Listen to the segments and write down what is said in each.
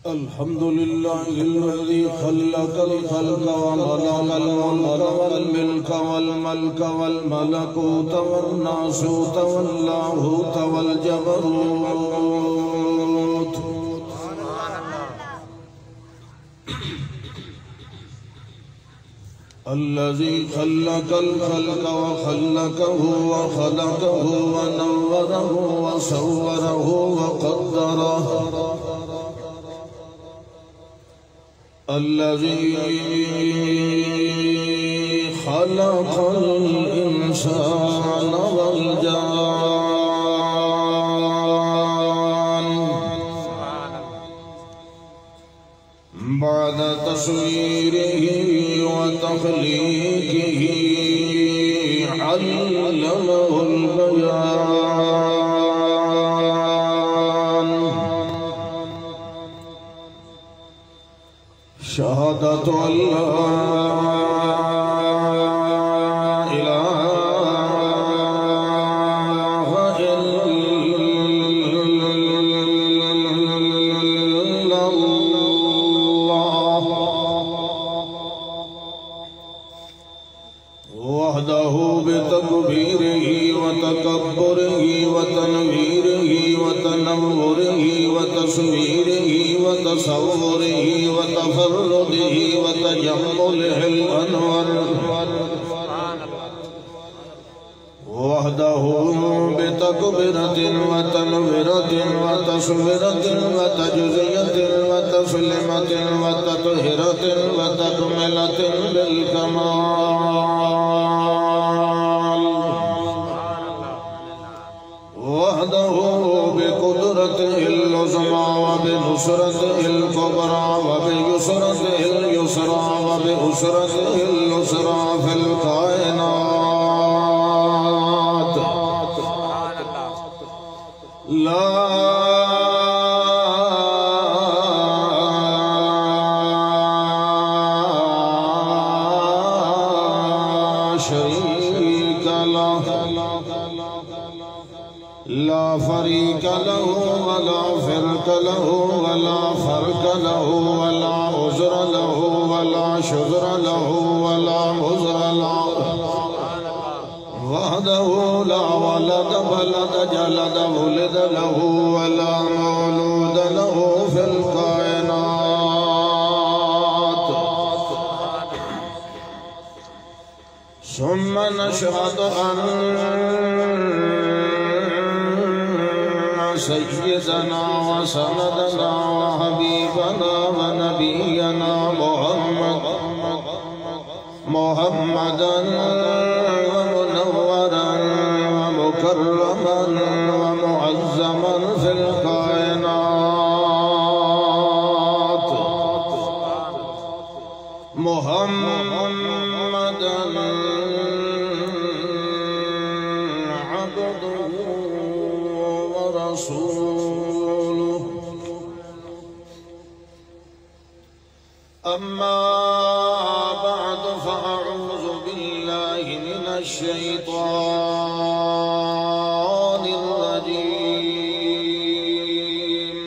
الحمد لله الذي خلق الخلق وخلق الملك والملك والملكوت والناسوت واللاهوت والجبروت الذي خلق الخلق وخلقه وخلقه ونوره وصوره وقدره الذي خلق الإنسان والجان بعد تصويره وتخليقه علمه البيان شهادة أن لا إله إلا الله وحده بتكبيره وتكبره وتنويره وتنوره وتصويره وتصوره وتفرده وتجمله الأنور وحده بتكبيرة وتنويرة وتصويرة وتجزية وتسلمة وتطهيرة وتكملة بالكمال وحده بقدرته العظمى وبنصرته الكبرى وبيسرته اليسرى وبأسرته اليسرى في الكائنات لا شريك له لا فريق له ولا فرق له ولا فرق له ولا عذر له ولا شذر له ولا عذر له وحده لا ولد بلد جلد ولد له ولا مولود له في الكائنات ثم نشهد أن سيدنا وسندنا وحبيبنا ونبينا محمدا ومنورا ومكرما ومعظما في الكائنات محمدا عبده ورسوله أما بعد فأعوذ بالله من الشيطان الرجيم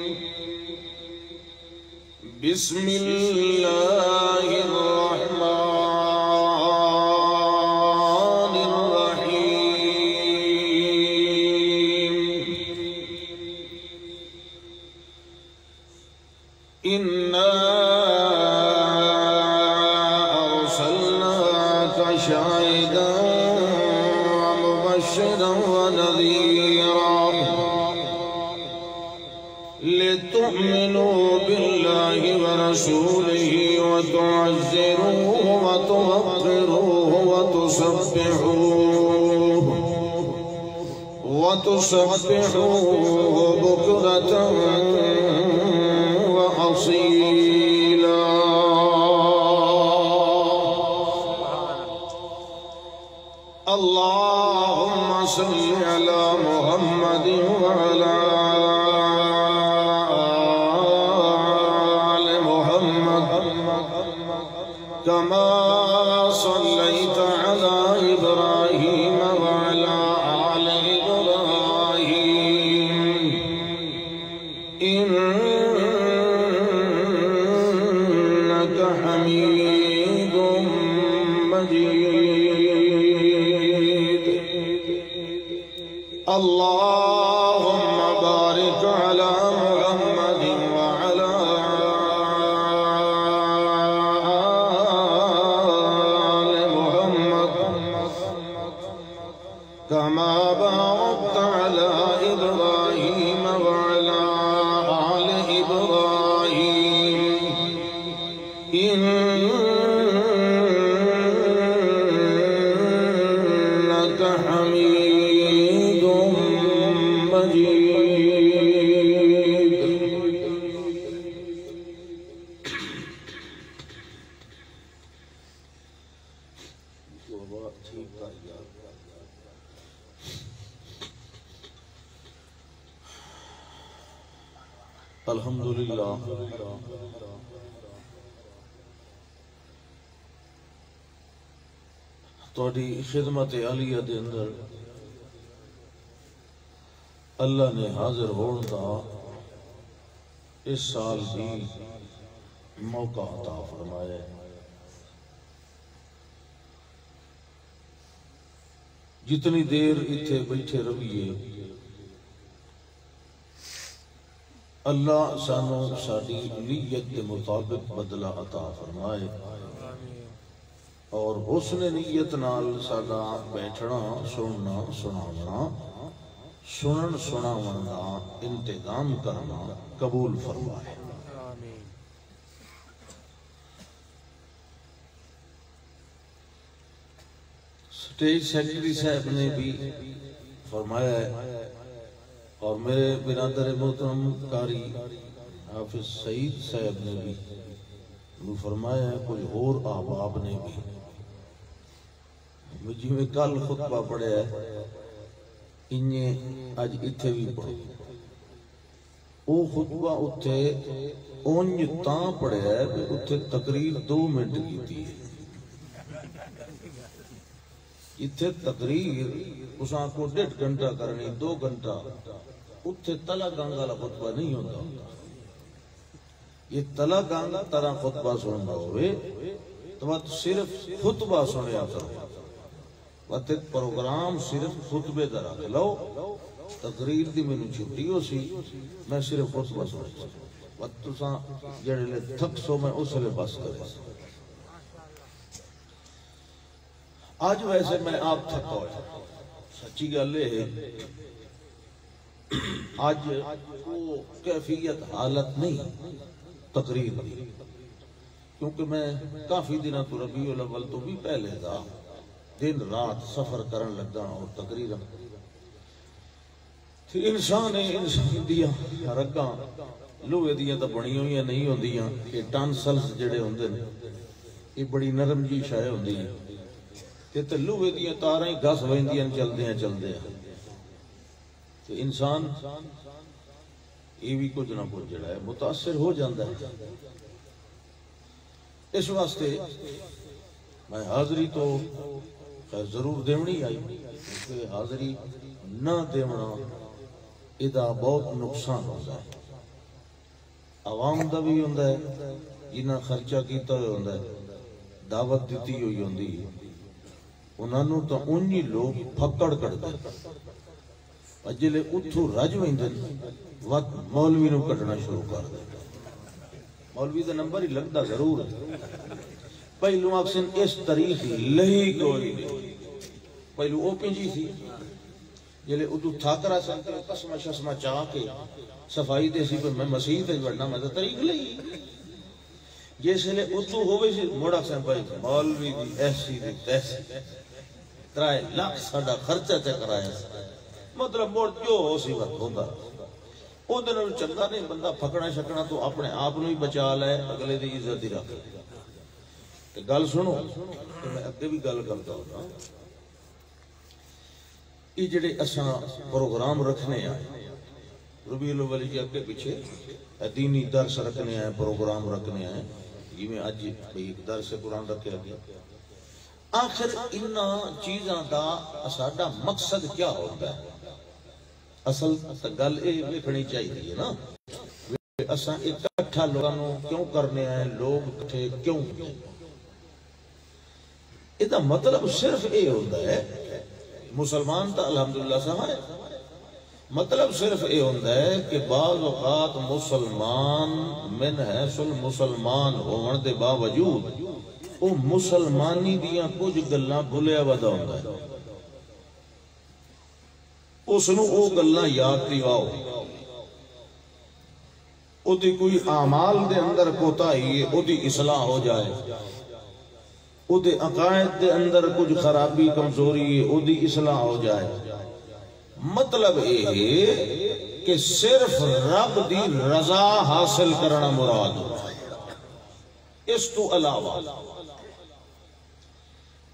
بسم الله الرحمن الرحيم إنا أرسلناك شاهدا ومبشرا ونذيرا لتؤمنوا بالله ورسوله وتعزروه وتوقروه وتسبحوه بكرة وأصيلا اللهم صل على محمد وعلى آل محمد كما صليت على إبراهيم وعلى آل إبراهيم إنك اللهم بارك على محمد وعلى آل محمد كما باركت على إبراهيم وعلى آل إبراهيم إنك حميد مجيد. الحمدللہ تھوڑی خدمت عالیہ دے اندر اللہ نے حاضر ہون دا اس سال بھی موقع عطا فرمایا ہے. جتنی دیر اتھے بیٹھے رویے اللہ سانو ساڑی نیت کے مطابق بدلہ عطا فرمائے اور حسن نیت نال ساڑا بیٹھنا سننا سناونا سنن سناونا انتظام کرنا قبول فرمائے. سٹیج سیکریٹری صاحب نے بھی فرمایا ہے اور میرے برادر محترم قاری حافظ سعید صاحب نے بھی فرمایا ہے، کوئی اور احباب نے بھی. مجھے میں کل خطبہ پڑھے ہے انہیں آج اتھے بھی پڑھے. وہ خطبہ اتھے اونج تاں پڑھے ہے کہ اتھے تقریر 2 منٹ کی تھی. اتھے تقریر اساں کو 1.5 گھنٹہ کرنی 2 گھنٹہ اتھے تلا گانگا لا خطبہ نہیں ہوتا. یہ تلا گانگا طرح خطبہ سننا ہوئے تو بات صرف خطبہ سنیا کرو. بات پروگرام صرف خطبے در آگے لو تقریر دی میں نے چھوٹی ہو سی میں صرف خطبہ سنیا کرو. بات تو ساں جڑے لے تھک سو میں اس لے بس کرے. آج ویسے میں آپ تھکا ہوئے سچی گالے ہے آج وہ کیفیت حالت نہیں تقریر دی کیونکہ میں کافی دنہ تو ربیع الاول تو بھی پہلے تھا دن رات سفر کرن لگا اور تقریر انسان دیا رگاں لوہے دیا تا بنی ہوئی نہیں ہوں دیا کہ ٹانسلز جڑے ہوں دے یہ بڑی نرم جی شائع ہوں دیا کہ لوہے دیا تاریں گھس ویندیاں چل دیا تو انسان یہ بھی کچھ نہ کچھ جڑا ہے متاثر ہو جاندہ ہے. اس واسطے میں حاضری تو ضرور دیونی آئی کیونکہ حاضری نہ دیونا ادھا بہت نقصان ہوتا ہے. عوام دا بھی ہوندہ ہے جنہاں خرچہ کیتا ہوندہ ہے دعوت دیتی ہوئی ہوندی انہوں تو انہی لوگ پھکڑ کر دیں اجلے اتھو رج ویندن وقت مولوی نو کٹنا شروع کر دیں. مولوی دا نمبر ہی لگتا ضرور ہے. پہلو اکسن اس تاریخ لہی کوئی نہیں پہلو اوپن جی تھی جلے اتھو تھاکرہ سنتے قسمہ شسمہ چاہ کے صفائی دے سی پر میں مسیح تے بڑھنا میں تو تاریخ لہی جیسے لے اتھو ہوئے سی موڑا سن پائی مولوی دی ایسی دی تیسی 3 لاکھ ساڑا خرچہ تے کرایا مطلب موڑ جو ہو سی وقت ہوتا او دنوں چنگا نہیں بندہ پھکڑا شکڑا تو اپنے آپ نو ہی بچا لے اگلے دی عزت ہی رکھ کہ گل سنو کہ میں اگے بھی گل کرتا ہوتا یہ جڑے اساں پروگرام رکھنے آئے ربیع الاول کے اگے پیچھے دینی درس رکھنے آئے پروگرام رکھنے آئے یہ میں آج ایک درس قرآن رکھے گیا. آخر انہا چیزاں دا اساڑا مقصد کیا ہوتا ہے؟ اصل گل اے لکھنی چاہیے نا اساں اکٹھا لوگوں کیوں کرنے آئے لوگ کٹھے کیوں یہ مطلب صرف اے ہوتا ہے مسلمان تا الحمدللہ سہائے مطلب صرف یہ ہوتا ہے کہ بعض اوقات مسلمان من حیث المسلمان ہون دے باوجود وہ مسلمانی دیاں کچھ گلاں بھولیا ودا ہوندا ہے، اس نو او گلاں یاد دیواؤ، او دی کوئی اعمال دے اندر کوتاہی ہے او دی اصلاح ہو جائے، او دے عقائد دے اندر کچھ خرابی کمزوری ہے او دی اصلاح ہو جائے۔ مطلب یہ ہے کہ صرف رب دی رضا حاصل کرنا مراد ہے، اس تو علاوہ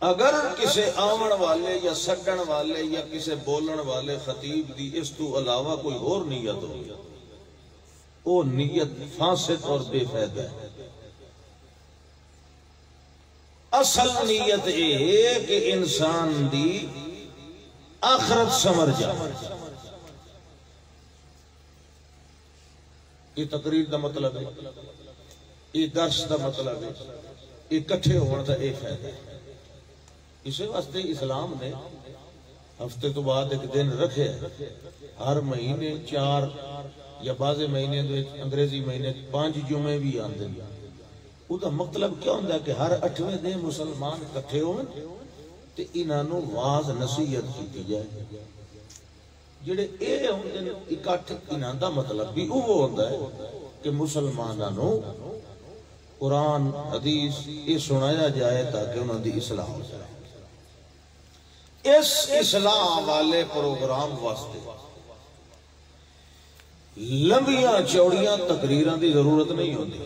اگر کسے آمن والے یا سڈن والے یا کسے بولن والے خطیب دی اس تو علاوہ کوئی اور نیت ہو، وہ نیت فاسد اور بے فائدہ ہے۔ اصل نیت یہ ہے کہ انسان دی آخرت سمر جائے۔ یہ تقریر دا مطلب ہے، یہ درس دا مطلب ہے، یہ کٹھے ہونے دا ایک فائدہ ہے۔ اسی واسطے اسلام نے ہفتے تو بعد ایک دن رکھے، ہر مہینے 4 یا بعض مہینے انگریزی مہینے 5 جمعے بھی آندے۔ وہ دا مطلب کیا ہوتا ہے کہ ہر 8ویں دن مسلمان کٹھے ہوئے تے انہوں واز نصیحت کی جائے۔ جڑے اے ہوندے نے اکٹھ، انہاں دا مطلب بھی وہ ہوتا ہے کہ مسلمانوں قرآن حدیث یہ سنایا جائے تاکہ انہوں دی اصلاح ہو جائے۔ اس اصلاح والے پروگرام واسطے لمبیاں چوڑیاں تقریراں دی ضرورت نہیں ہوتی۔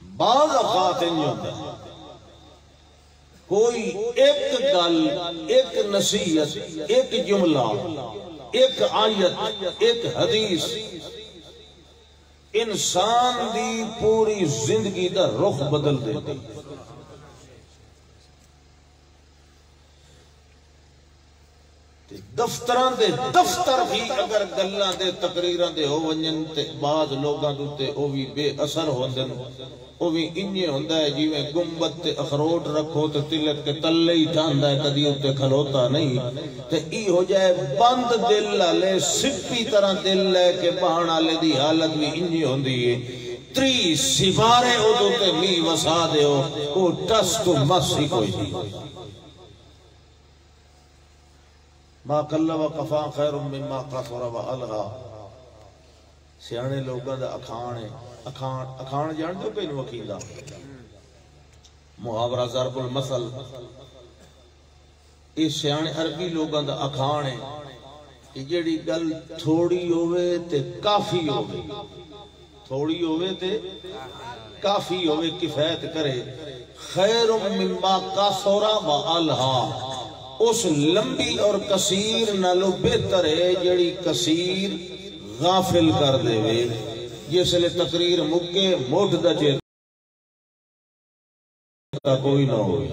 بعض اوقات نہیں ہوتا، کوئی ایک گل، ایک نصیحت، ایک جملہ، ایک آیت، ایک حدیث انسان دی پوری زندگی دا رخ بدل دیتی۔ دفتران دے دفتر بھی اگر گلاں دے تقریراں دے ہو ونجن تے بعض لوگاں دوتے او بھی بے اثر ہوندن، او بھی انجے ہوندا ہے جی میں گنبد تے اخروٹ رکھو تے تلک کے تلے ہی ٹھاندا ہے، کدی اتے کھلوتا نہیں تے ای ہو جائے بند دل لے سپی طرح دل لے کے بہان والے دی حالت بھی انجے ہوندی ہے۔ 3 سپارے او دوتے می وسا دے ہو او ٹس تو مس ہی کوئی نہیں۔ ما قل و قفا خیر مما قصر و الغا، سیانے لوگاں دا اکھان ہے، اکھان جان دو پہنو وکیلا، محاورہ ضرب المثل، اس سیانے عربی لوگاں دا اکھان ہے کہ جڑی گل تھوڑی ہوئے تے کافی ہوئے، تھوڑی ہوئے تے کافی ہوئے، کفایت کرے، خیر مما قصر و الغا، اس لمبی اور کثیر نالو بہتر ہے جڑی کثیر غافل کر دے وے، جس لئے تقریر مکے موٹ دا چیتا کوئی نہ ہوئی۔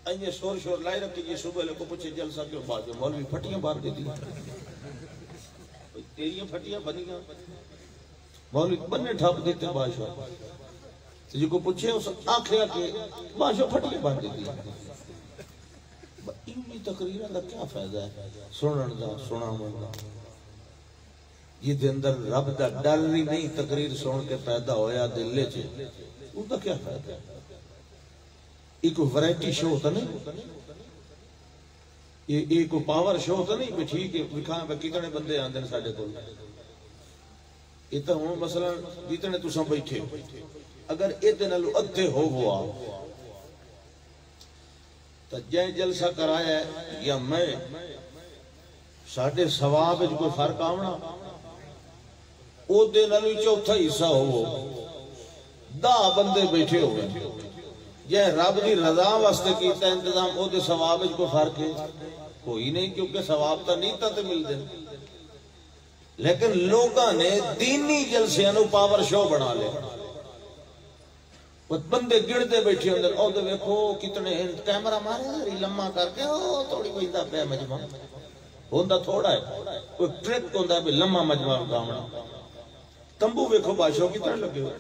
اینجے شور لائی رکھتی جی صبح لے کو پچھے جلسہ کیوں باجو مولوی پھٹیاں بار دے دی، تیریاں پھٹیاں بنیاں مولوی بننے ٹھاپ دیتے باشو، جی کو پوچھے اس آنکھیں کہ باشو پھٹیاں بار دے دی۔ انہی تقریرہ دا کیا فائدہ ہے؟ سنن دا، سنامن دا، یہ دے اندر رب دا ڈر نہیں تقریر سن کے پیدا ہویا دلے چھے، ان دا کیا فائدہ ہے؟ ایک ورائٹی شو ہوتا نہیں، ایک پاور شو ہوتا نہیں کہ ٹھیک ہے وکھائیں پہ کتنے بندے آندے ہیں ساڑھے کو، یہ تو ہوں مثلا جتنے تو سب بیٹھے اگر اتنے لو ادھے ہو ہوا تو جائیں جلسہ کرایا ہے یا میں ساڑھے ثواب جو کوئی فرق آمنا او دے نلو چوتھا حصہ ہو 10 بندے بیٹھے ہوئے یہ رب دی رضا واسطے کیتا انتظام او دے ثواب جو کوئی فرق ہے کوئی نہیں کیونکہ ثواب تا نہیں تا تے مل دے لیکن لوگاں نے دینی جلسے انو پاور شو بنا لے بندے گڑتے بیٹھے اندر او دے ویکھو کتنے کیمرہ مارے لمحہ کر کے او تھوڑی کوئی دا پہ مجمع ہوندہ تھوڑا ہے کوئی ٹرک ہوندہ ہے لمحہ مجمع کامنا تنبو ویکھو بادشاہ کی طرح لگے ہوئے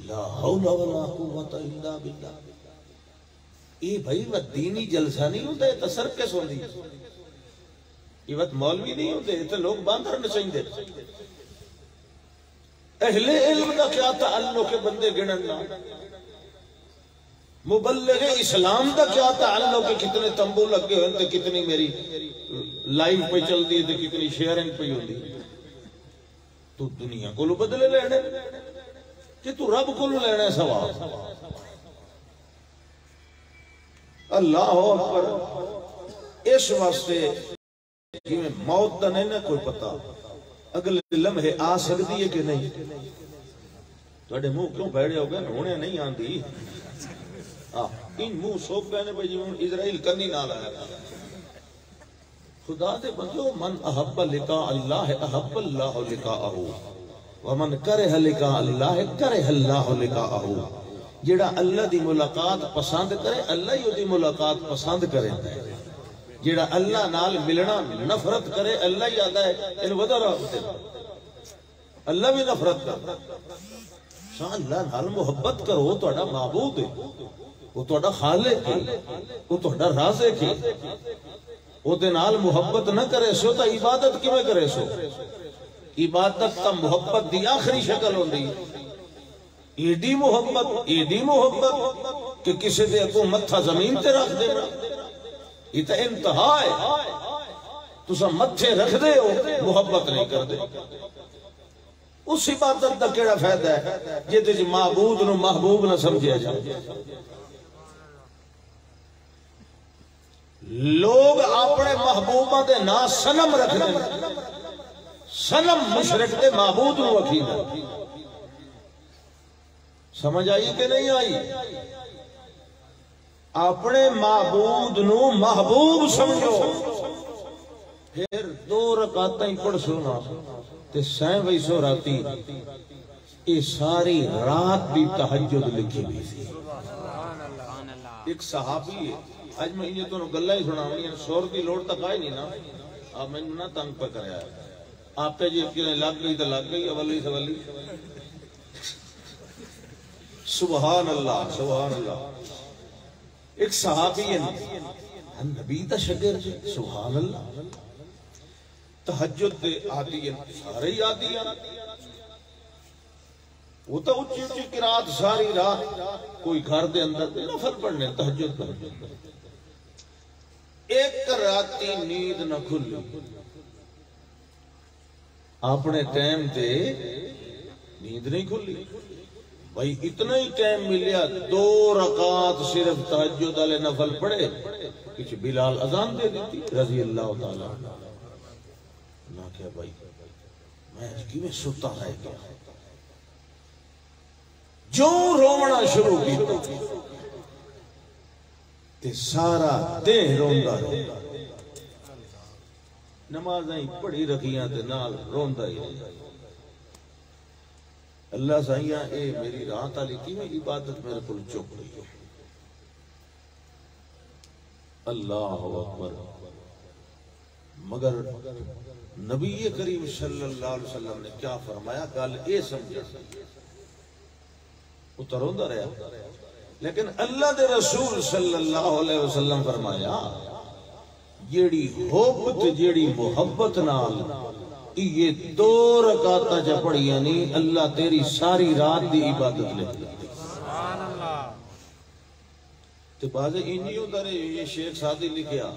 لا حول ولا قوت الا باللہ یہ بھائی وہ دینی جلسہ نہیں ہوتا، یہ تو سرکس ہوندی، یہ وقت مولوی نہیں ہوتے، یہ تو لوگ باندر نچائیں دے۔ اہل علم کا کیا تعلق ہے بندے گننا، مبلغ اسلام کا کیا تعلق ہے کتنے تمبو لگے ہوئے ہیں، کتنی میری لائیو پہ چل دی ہے، کتنی شیئرنگ پہ ہوندی، تو دنیا کو لو بدلے لینے کہ تو رب کو لو لینے ثواب۔ اللہ اکبر۔ اس واسطے کہ موت دا نہیں نا کوئی پتا، اگلے لمحے آ سکتی ہے کہ نہیں۔ توڑے منہ کیوں بیٹھے ہو گئے، ہونے نہیں آندی، ان منہ سوپ گئے پہ جیون اسرائیل کرنی نہ لایا۔ خدا دے بندو، من احب لقاء اللہ احب اللہ لقاءہ، ومن کرہ لقاء اللہ کرہ اللہ لقاءہ۔ جڑا اللہ دی ملاقات پسند کرے، اللہ ہی دی ملاقات پسند کرے۔ جڑا اللہ نال ملنا نفرت کرے، اللہ ہی آدھا ہے ان ودا رہتے، اللہ بھی نفرت کرتا۔ شاہ اللہ نال محبت کرو، تو اڈا معبود ہے، وہ تو اڈا خالق ہے، وہ تو اڈا رازق ہے۔ وہ دے نال محبت نہ کرے سو تو عبادت کیوں کرے سو؟ عبادت تا محبت دی آخری شکل ہوندی، ایڈی محبت کہ کسی دے کو متھا زمین تے رکھ دینا، یہ تو انتہا ہے۔ تو سا متھے رکھ دے ہو، محبت نہیں کر دے، اس عبادت دا کیڑا فائدہ ہے جیتے جی معبود نو محبوب نہ سمجھے جائے۔ لوگ اپنے محبوبہ دے نا سنم رکھ دیں، سنم مشرک دے معبود نو وکیل۔ سمجھ آئی کہ نہیں آئی؟ اپنے معبود نو محبوب سمجھو، پھر 2 رکعتیں ہی پڑھ سونا تے سائیں ویسو راتی، یہ ساری رات بھی تہجد لکھی بھی تھی۔ ایک صحابی ہے، آج میں انہیں تو گلہ ہی سنا ہوں، سور دی لوڑ تک آئی نہیں نا، آپ میں نہ تنگ پہ کریا ہے، آپ پہ جی لگ گئی تو لگ گئی، اولی سوالی۔ سبحان اللہ سبحان اللہ۔ ایک صحابی ہے نبی دا شگر، سبحان اللہ، تہجد دے آدی ہیں، سارے ہی آدی ہیں، وہ تو اچھی اچھی قرآت ساری رات، کوئی گھر دے اندر نفل پڑھنے تہجد پڑھنے۔ ایک راتی نیند نہ کھلی، اپنے ٹائم تے نیند نہیں کھلی، بھائی اتنا ہی ٹائم ملیا، 2 رکعت صرف تہجد والے نفل پڑھے، کچھ بلال اذان دے دیتی رضی اللہ تعالیٰ۔ نہ کیا بھائی میں کی میں ستا رہ گیا، جو رونا شروع کی تے سارا دہ روندا رہے، نمازیں پڑھی رکھیاں تے نال روندا ہی رہے۔ اللہ سائیاں اے میری رات علی کی میں عبادت میرے کو چک رہی ہے۔ اللہ اکبر۔ مگر نبی کریم صلی اللہ علیہ وسلم نے کیا فرمایا، گل اے سمجھا، اتروندہ رہا، لیکن اللہ دے رسول صلی اللہ علیہ وسلم فرمایا جیڑی حب جیڑی محبت نال یہ 2 رکعتاں جا پڑھی، یعنی اللہ تیری ساری رات دی عبادت لے۔ تو بعض انہی ہوتا رہے، یہ شیخ سادی لکھیا،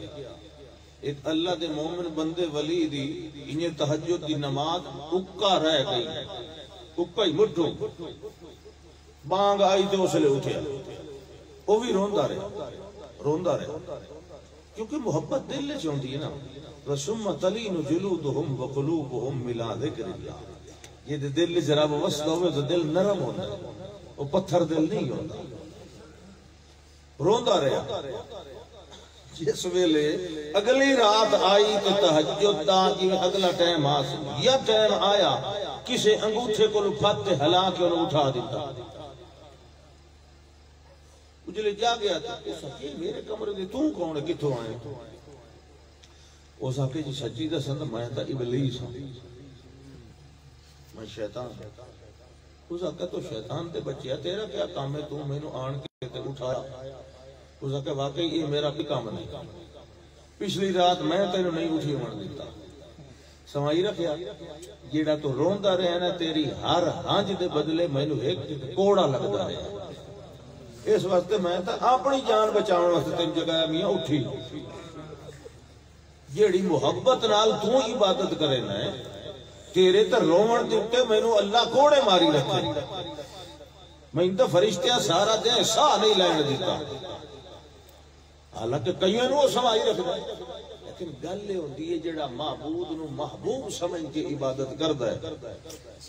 ایک اللہ دے مومن بندے ولی دی انہیں تہجد دی نماز اکا رہ گئی، اکا ہی مٹھو، بانگ آئی تو اس لے اٹھیا، وہ بھی روندہ رہے، کیونکہ محبت دل لے چاہتی ہے نا۔ وَسُمَّ تَلِينُ جُلُودُهُمْ وَقُلُوبُهُمْ مِلَا ذِكْرِ اللَّهِ۔ یہ دل جراب وسط ہوئے تو دل نرم ہوتا ہے، وہ پتھر دل نہیں ہوتا، روندہ رہا۔ جس ویلے اگلی رات آئی تو تہجد دا جی اگلا ٹائم آسو، یا ٹائم آیا کسے انگوٹھے کو لپھت ہلا کے انہوں اٹھا دیتا، اجلے جا گیا تھا، میرے کمرے دے توں کون ہے، کتھوں آئے؟ وہ ساکے جی سچی دا سند میں تا ابلیس ہوں، میں شیطان ہوں۔ وہ ساکے تو شیطان تے بچیا، تیرا کیا کام ہے، تو میں نو آن کے تے اٹھایا؟ اس کہ واقعی یہ میرا بھی کام نہیں، پچھلی رات میں تینوں نہیں اٹھی من دیتا، سمائی رکھیا جیڑا تو روندا رہا نا تیری ہر ہنج دے بدلے مینوں ایک کوڑا لگدا رہا، اس واسطے میں تا اپنی جان بچاؤن واسطے تین جگہ میاں اٹھی، جیڑی محبت نال تو عبادت کرے نا تیرے تے رومن دے تے مینوں اللہ کوڑے ماری رکھے، میں تو فرشتیاں سارا دن ساہ نہیں لین دیتا، حالانکہ کئیوں نو سمائی رکھدا ہے، لیکن گل یہ ہوندی ہے جڑا معبود نو محبوب سمجھ کے عبادت کردا ہے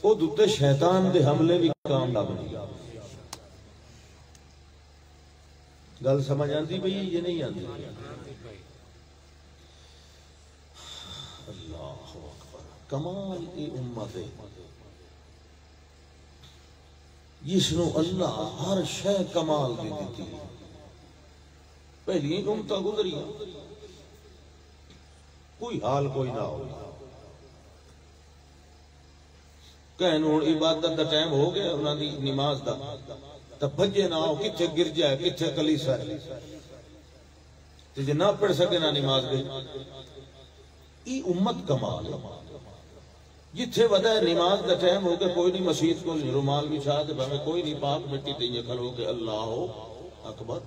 او دتے شیطان دے حملے بھی کامیاب نہیں۔ گل سمجھ آندی بھئی یہ نہیں آندی؟ اللہ اکبر، کمال کی امت ہے جس نو اللہ ہر شے کمال دی دیتی ہے۔ پہلی امتاں گزری کوئی حال کوئی نہ ہو، کہنوں عبادت دا ٹائم ہو گیا انہاں دی نماز دا تے بھجے نہ ہو، کتھے گرجا ہے کتھے کلیسا ہے، تے جے نہ پڑھ سکے نہ نماز گئی، ای امت کمال ہے۔ جتھے ودا ہے نماز دا ٹائم ہو گیا کوئی نہیں مسجد کو رومال بچھا دے بھاوے کوئی نہیں پاک مٹی تے یہ کھلو کہ اللہ اکبر،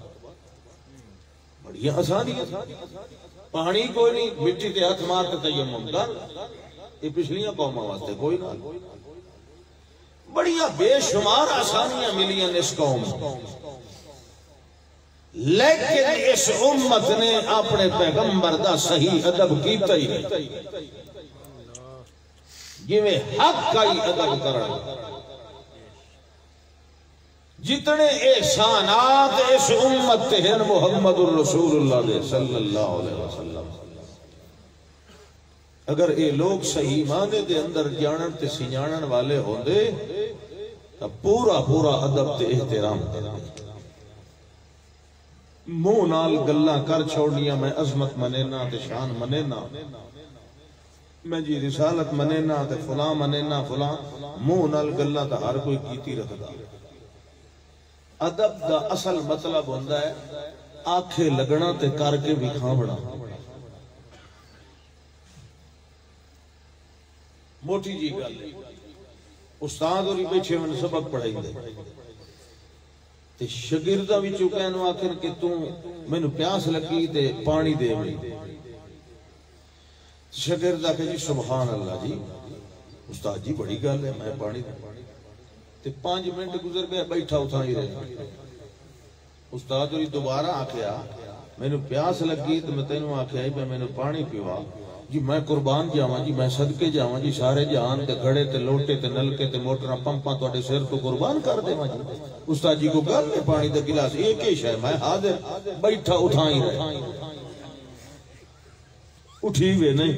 بڑی آسانی ہے، پانی کوئی نہیں مٹی تے ہاتھ مار کے تیمم کر، یہ پچھلیاں قوماں واسطے کوئی نہ، بڑیاں بے شمار آسانیاں ملیاں اس قوم، لیکن اس امت نے اپنے پیغمبر دا صحیح ادب کیتا ہی ہے، جویں حق کا ہی ادب کرنا، جتنے احسانات اس امت ہیں محمد الرسول اللہ دے صلی اللہ علیہ وسلم، اگر اے لوگ صحیح معنی دے اندر جانن تے سنجانن والے ہوندے تو پورا پورا ادب تے احترام منہ نال گلاں کر چھوڑنیاں، میں عظمت منینا تے شان منینا، میں جی رسالت منینا تے فلاں منینا فلاں، منہ نال گلاں تے ہر کوئی کیتی رکھدا۔ ادب دا اصل مطلب ہوندہ ہے آنکھیں لگنا تے کر کے بھی کھاونا، موٹی جی گل ہے، استاد اور بیٹھے من سبق پڑھائی دے تے شاگرداں وچوں کہنو آخر کہ تو مینوں پیاس لگی تے پانی دے میں، شاگردہ کہ جی سبحان اللہ جی استاد جی بڑی گل ہے میں پانی دے، تے 5 منٹ گزر گئے بیٹھا اتھا ہی رہے، استاد اور دوبارہ آکھیا مینوں پیاس لگی تے میں تینوں آکھیا ہی میں پانی پیوا، جی میں قربان جاواں جی میں صدقے جاواں جی سارے جہان تے گھڑے تے لوٹے تے نلکے تے موٹراں پمپاں تواڈے سر تو قربان کر دیواں جی، استاد جی کو گل ہے پانی دا گلاس ایک ہی شے میں حاضر، بیٹھا اتھا ہی رہے، اٹھی وے نہیں،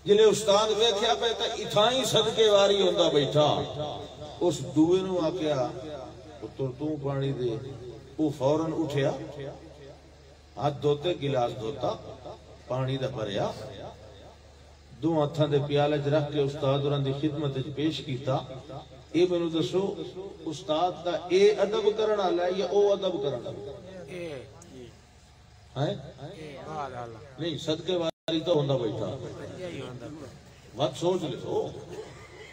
جلے استاد ویکھیا پے تے اتھا ہی صدقے واری ہوندا بیٹھا، اس دوے نو آکھیا پتر تو پانی دے، وہ فوراً اٹھیا ہاتھ دھوتے گلاس دھوتا پانی دا بھریا، دو ہتھاں دے پیالے چ رکھ کے استاد ہوراں دی خدمت وچ پیش کیتا، اے مینوں دسو استاد دا اے ادب کرن والا ہے یا او ادب کرن والا ہے؟ نہیں صدقے واری تو ہوندا بیٹھا، بات سوچ لو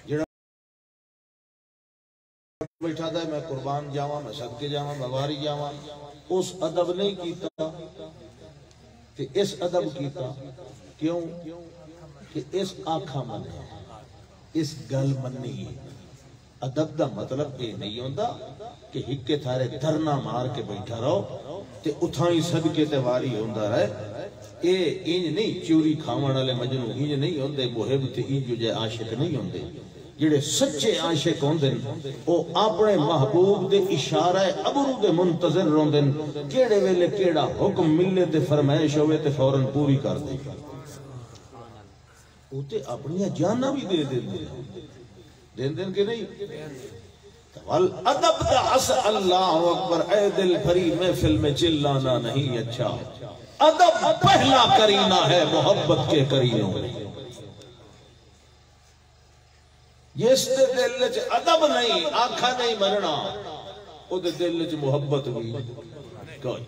جڑا بیٹھا تھا میں قربان جاواں میں صدقے جاواں میں واری جاواں، اس ادب نہیں کیتا تے اس ادب کیتا، کیوں کہ اس آنکھا منے اس گل منی، ادب دا مطلب یہ نہیں ہوندا کہ ہکے تھارے دھرنا مار کے بیٹھا رہو تے اتھائی صدقے تے واری ہوندا رہے، اے انج نہیں چوری کھاون والے مجنوں انج نہیں ہوندے، محب تے انج جے عاشق نہیں ہوندے، جڑے سچے عاشق ہوندے او اپنے محبوب دے اشارہ ابرو دے منتظر روندے، کیڑے ویلے کیڑا حکم ملے تے فرمائش ہوئے تے فوراً پوری کر دے، او تے اپنی جاناں بھی دے دین کہ نہیں، ادب دا اصل اللہ اکبر، اے دل بھری محفل میں چلانا نہیں اچھا، ادب پہلا کرینہ ہے محبت کے کرینوں، جس دل وچ ادب نہیں آنکھا نہیں مرنا، او دے دل وچ محبت بھی کوئی.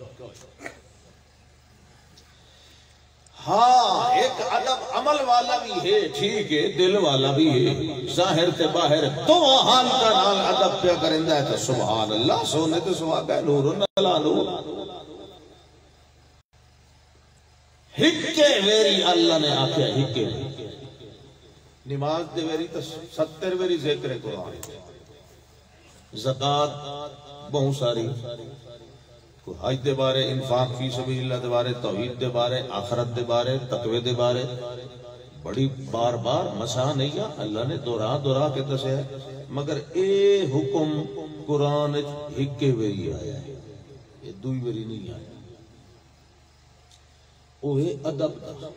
ہاں ایک ادب عمل والا بھی ہے ٹھیک ہے دل والا بھی ہے ظاہر تے باہر تو حال کا نال ادب پہ کرندا ہے تو سبحان اللہ سونے تے سہاگا نور نلا نور ہکے ویری اللہ نے آکھیا ہکے نماز دے ویری تو 70 ویری ذکر قرآن زکات بہت ساری حج دے بارے انفاق فی سبیل اللہ دے بارے توحید دے بارے آخرت دے بارے تقوی دے بارے بڑی بار بار مسا نہیں ہے اللہ نے دورا کے دسے ہے مگر اے حکم قرآن ہکے ویری آیا ہے یہ دوئی ویری نہیں آیا اوہ ادب دا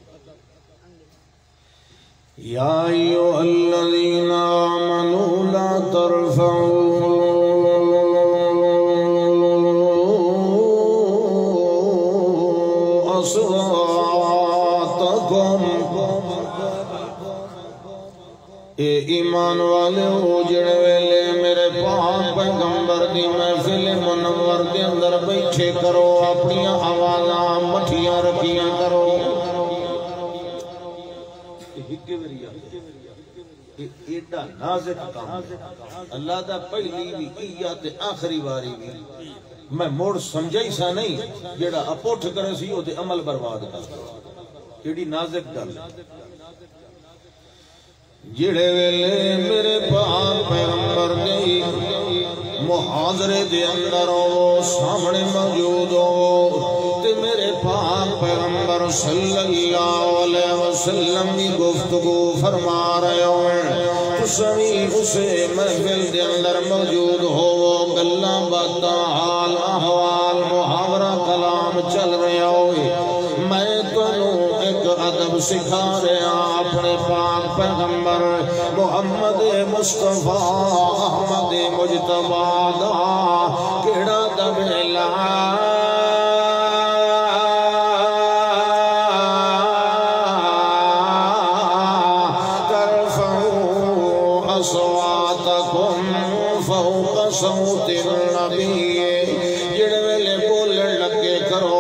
یا ایوہ الذین آمنوا لا ترفعوا اے ایمان والے ہو جڑے ویلے میرے پاک پیغمبر دی محفل منور دے اندر بیٹھے کرو اپنی آوازاں مٹھیاں رکھیاں کرو ایڈا نازک کام اللہ دا پہلی بھی کیا تے آخری باری بھی میں موڑ سمجھائی سا نہیں جیڑا اپوٹھ کرے سی ہو تے عمل برباد کر ایڈی نازک گل جڑے ویلے میرے پاک پیغمبر دے محاضرے دے اندر ہو سامنے موجود ہو تے میرے پاک پیغمبر صلی اللہ علیہ وسلم کی گفتگو فرما رہے ہو تسوی اسے محفل دے اندر موجود ہو گلاں باتاں حال احوال محاورہ کلام چل رہے ہو میں تنوں ایک ادب سکھا رہا اپنے پاک پیغمبر محمد مصطفیٰ احمد مجتبی دا کیڑا دبیلا ترفعوا اصواتکم فوق صوت النبی جڑے ویلے بولن لگے کرو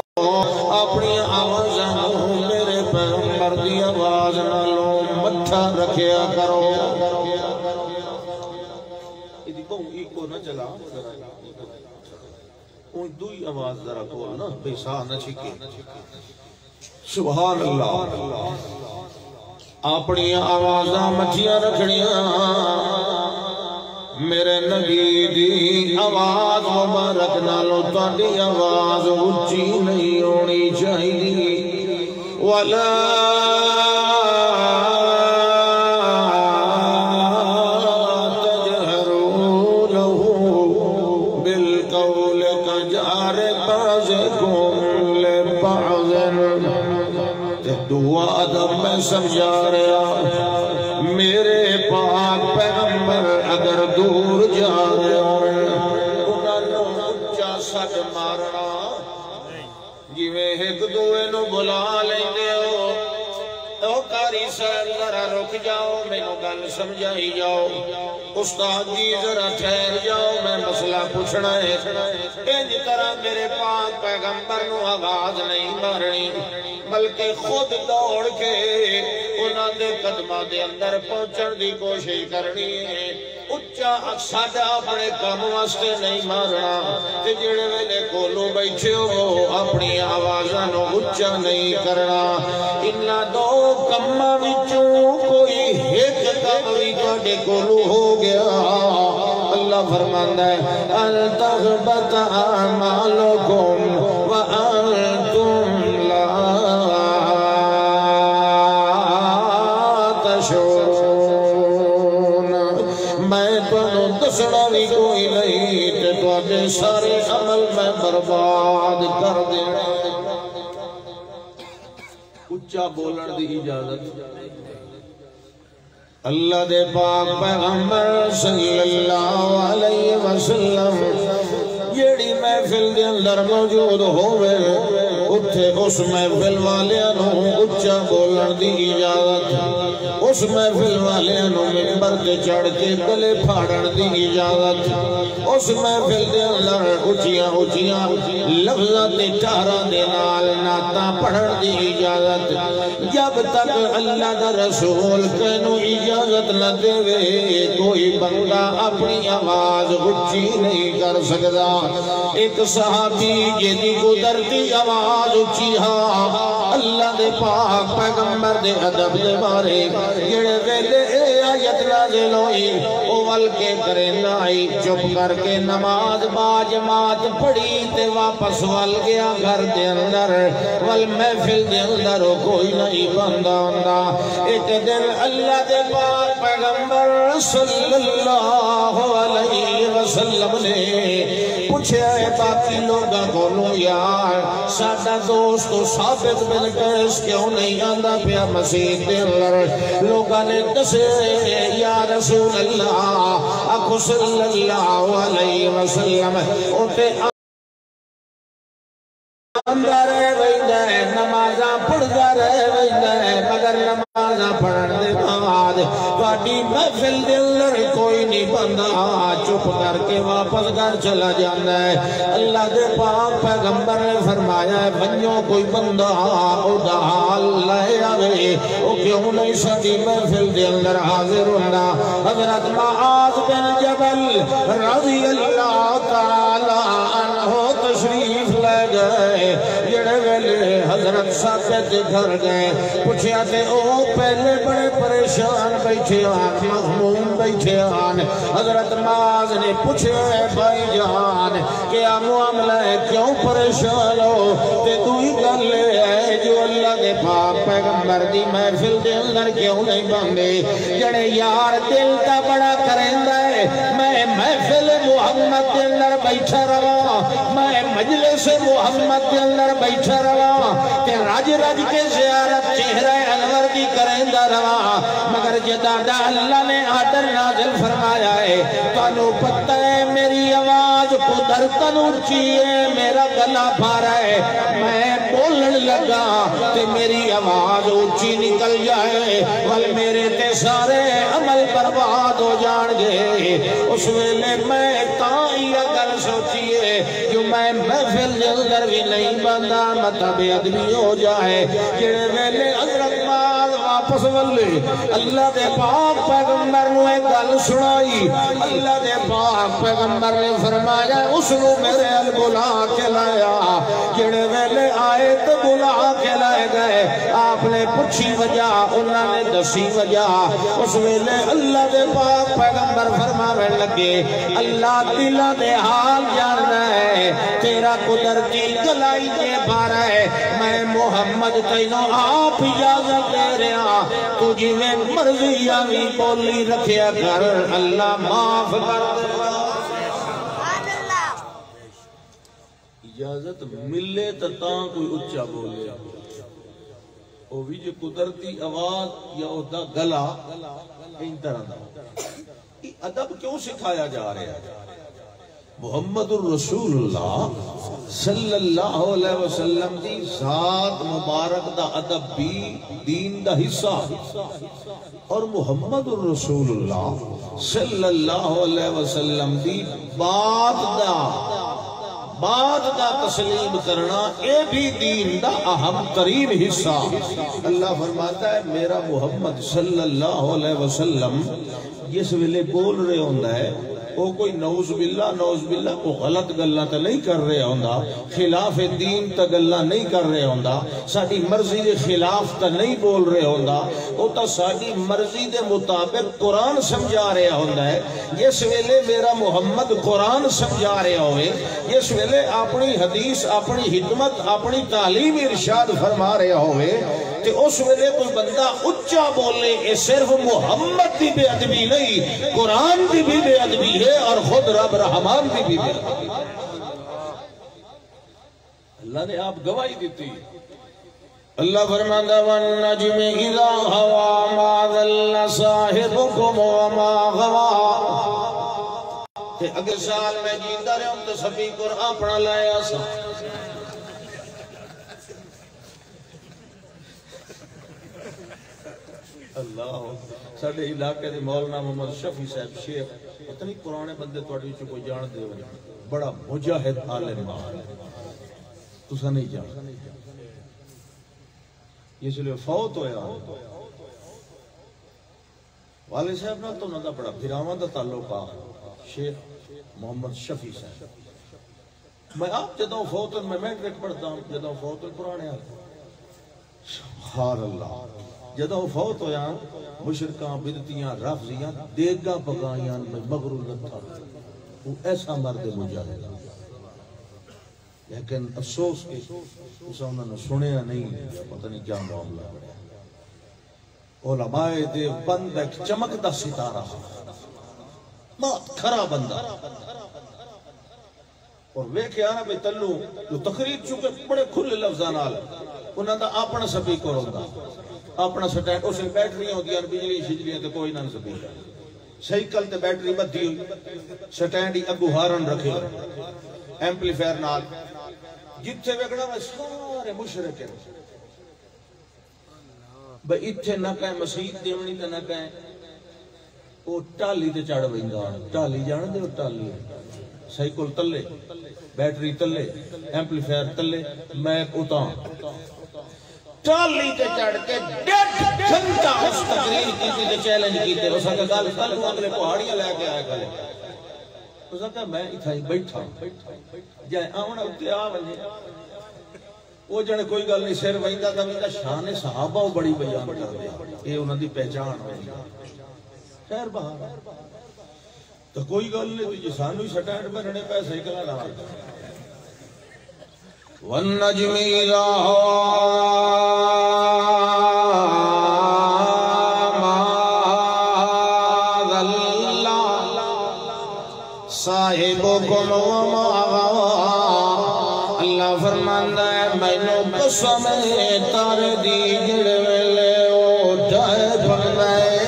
اپنی آوازاں میرے پیغمبر دی آواز نالوں مٹھا رکھیا کرو ایدی بہو ایکو نہ چلا اون دوئی آواز ذرا کول نا بے ساہ نہ چھکے سبحان اللہ اپنی آوازاں مٹھیاں رکھنیاں میرے نبی دی آواز مبارک نالو تاڑی آواز اچھی نہیں ہونی چاہیے وَلَا تَجْهَرُوا لَهُ بِالْقَوْلِ كَجَهْرِ بَعْضِكُمْ لِبَعْضٍ دعا ادب میں سمجھا رہا میرے پاک پیغمبر اگر دور جا رہے ہیں انہوں اچھا سٹ مارنا جی میں ایک دوے نو بلا لیندے ہو او قاری صاحب ذرا رک جاؤ میں نو گل سمجھائی جاؤ استاد جی ذرا ٹھہر جاؤ میں مسئلہ پوچھنا ہے انج طرح میرے پاک پیغمبر نو آواز نہیں مارنی بلکہ خود دوڑ کے انہاں دے قدمہ دے اندر پہنچن دی کوشش کرنی ہے اچھا اکسادہ اپنے کام واسطے نہیں مارنا تے جڑے ویلے کولو بیٹھے ہو اپنی آوازاں نو اچھا نہیں کرنا انہاں دو کماں وچوں کوئی ایک کام وی تواڈے کولو ہو گیا اللہ فرماندا ہے التغبت اعمالکم وانتم لا میں تنوں دسنا بھی کوئی نہیں تے تواڈے سارے عمل میں برباد کر دینا اچھا بولن دی اجازت اللہ دے پاک پیغمبر صلی اللہ علیہ وسلم جیڑی محفل دے اندر موجود ہوئے اتھے اس محفل والیاں اچھا بولن دی اجازت، اس محفل والیاں منبر تے چڑھ کے گلے پھاڑن دی اجازت، اس محفل دے اندر اچھیاں اچھیاں لفظاں تے چہراں دے نال نعتاں پڑھن دی اجازت، جب تک اللہ دا رسول کینوں اجازت نہ دے کوئی بندہ اپنی آواز اچھی نہیں کر سکتا۔ ایک صحابی جدی قدرتی آواز اچھی ہاں اللہ دے پاک پیغمبر دے ادب دے بارے جڑے ویلے اے آیت نازل ہوئی اول کے کرنا آئی چپ کر کے نماز با جماعت پڑھی تے واپس ول گیا گھر دے اندر ول محفل دے اندر کوئی نہیں بندہ ہوندا۔ ایک دن اللہ دے پاک پیغمبر صلی اللہ علیہ وسلم نے پوچھے باقی لوگاں کولوں یار ساڈا دوست ثابت بن قیس کیوں نہیں آندا پیا مسجد دے اندر؟ لوگاں نے دسے یا رسول اللہ آکھو صلی اللہ علیہ وسلم اوتے اندر رہ ویندا ہے نمازاں پڑھدا رہ ویندا ہے مگر نمازاں پڑھن دے بعد تہاڈی محفل دے اندر کوئی نہیں بندہ چپ کر کے واپس گھر چلا جاندا ہے۔ اللہ دے پاک پیغمبر نے فرمایا ہے ونجو کوئی بندہ او دا حال لے آوے او کیوں نہیں ساڈی محفل دے اندر حاضر ہوندا۔ حضرت معاذ بن جبل رضی اللہ تعالی عنہ تشریف لے گئے، جڑے ویلے حضرت ثابت گھر گئے پوچھیا تے او پہلے بڑے پریشان بیٹھے آن مغموم بیٹھے آن۔ حضرت معاذ نے پوچھے بھائی جان کیا معاملہ ہے کیوں پریشان ہو؟ تے دوئی گل ہے جو اللہ دے پاک پیغمبر دی محفل دے اندر کیوں نہیں باندے؟ جڑے یار دل دا بڑا کریندا ہے میں محفل محمد دے اندر بیٹھا رہا، میں مجلس محمد دے اندر بیٹھا رہا تے رج رج کے زیارت چہرہ انور دی کریندا رہا، مگر جدادا اللہ نے آرڈر نازل فرمایا ہے تانوں پتہ ہے میری آواز قدرتاً اونچی ہے، میرا گلا بھارا ہے، میں بولن لگا تے میری آواز اونچی نکل جائے ول میرے تے سارے عمل برباد ہو جان گے۔ اس ویلے میں تائی اگر سوچیے جو میں محفل دے اندر بھی نہیں بندہ مطلب ادبی ہو جائے۔ جڑے ویلے حضرت معاذ واپس ولے اللہ دے پاک پیغمبر نے ایک گل سنائی، اللہ دے پاک پیغمبر نے فرمایا اس نو میرے ال بلا کے لایا۔ جڑے ویلے آئے تو بلا کے لائے گئے، آپ نے پوچھی وجہ انہوں نے دسی وجہ۔ اس ویلے اللہ دے پاک پیغمبر فرمانے لگے اللہ دلہ دے حال جاننا ہے، تیرا قدرتی گلائی دے بارا ہے، میں محمد تینوں آپ اجازت دے رہا تجھے میں مرضی آوی بولی رکھیا کر اللہ معاف کر دے۔ اجازت ملے تاں کوئی اچھا بولے او بھی جو قدرتی آواز یا او دا گلا ان طرح دا ادب کیوں سکھایا جا رہا ہے؟ محمد الرسول اللہ صلی اللہ علیہ وسلم دی ذات مبارک دا ادب بھی دین دا حصہ، اور محمد الرسول اللہ صلی اللہ علیہ وسلم دی بات دا تسلیم کرنا اے بھی دین دا اہم ترین حصہ۔ اللہ فرماتا ہے میرا محمد صلی اللہ علیہ وسلم جس ویلے بول رہے ہوندہ ہے وہ کوئی نعوذ باللہ کو غلط گلہ تا نہیں کر رہے ہوندہ، خلاف دین تا گلہ نہیں کر رہے ہوندہ، ساڑھی مرضی دے خلاف تا نہیں بول رہے ہوندہ، وہ تا ساڑھی مرضی دے مطابق قرآن سمجھا رہے ہوندہ ہے۔ جس ویلے میرا محمد قرآن سمجھا رہے ہوئے، جس ویلے اپنی حدیث اپنی حکمت اپنی تعلیم ارشاد فرما رہے ہوئے تے اس ویلے کوئی بندہ اچھا بولے اے صرف محمد دی بے ادبی نہیں، قرآن دی بھی بے ادبی ہے اور خود رب رحمان دی بھی بے ادبی۔ اللہ نے آپ گواہی دیتی، اللہ فرماتا وَالنَّجْمِ إِذَا هَوَى مَا ضَلَّ صَاحِبُكُمْ وَمَا غَوَى۔ کہ اگر سال میں جیندہ رہے ہوں تو سبھی قرآن پڑھا لایا سا اللہ ساڈے علاقے دے مولانا محمد شفیع صاحب شیخ پتہ نہیں پرانے بندے تواڈے وچ کوئی جان دے بڑا مجاہد عالم تساں نہیں جان اس لیے فوت ہویا والد صاحب نال تو انہاں دا بڑا بھراواں دا تعلق آ شیخ محمد شفیع صاحب میں آپ جدوں فوت میں میٹرک پڑھتا ہوں جدوں فوت پرانے سبحان اللہ جدوں فوت ہویا مشرکاں بدعتیاں رافضیاں دیگاں پکائیاں میں مغرور لتھا وہ ایسا مرد مجاہد لیکن افسوس کہ اسے انہوں نے سنیا نہیں پتہ نہیں کیا معاملہ ہے علماء دے بند ایک چمکتا ستارہ بہت کھرا بندہ اور ویکھے آنا بے تلو جو تقریر چکے بڑے کھلے لفظان آل انہوں نے اپنا سپیکر ہوتا اپنا سٹینڈ اسے بیٹری ہوتی ہے بجلی شجلیاں تے کوئی نہ سپیکر سائیکل تے بیٹری بدھی ہوئی سٹینڈ ہی اگو ہارن رکھے ایمپلیفائر نال جتھے ویکھنا میں سارے مشرک ہیں بھئی اتھے نہ کہیں مسیح دیونی تے نہ کہیں وہ ٹالی تے چڑھ ویندا ٹالی جان دے وہ ٹالی سائیکل تلے بیٹری تلے ایمپلیفائر تلے میک اتاں ٹالی تے چڑھ کے ڈیڑھ گھنٹہ اس تقریر کی تے چیلنج کیتے اس نے کہا کل اگلے پہاڑیاں لے کے آیا کرے اس نے کہا میں اتھا ہی بیٹھا جائے آونا اتے آ ونجے وہ جنے کوئی گل نہیں سر ویندا تے میں شان صحابہ بڑی بیان کر دیا یہ انہاں دی پہچان ہوئی خیر بہار تو کوئی گل نہیں تو سانو ہی سٹینڈ بننے پہ سائیکل نہ والنجم اذا ما ضل صاحبكم وما غوى اللہ فرماندا ہے مینوں قسم ہے تارے دی جڑ ویلے اٹھائے پھڑدا ہے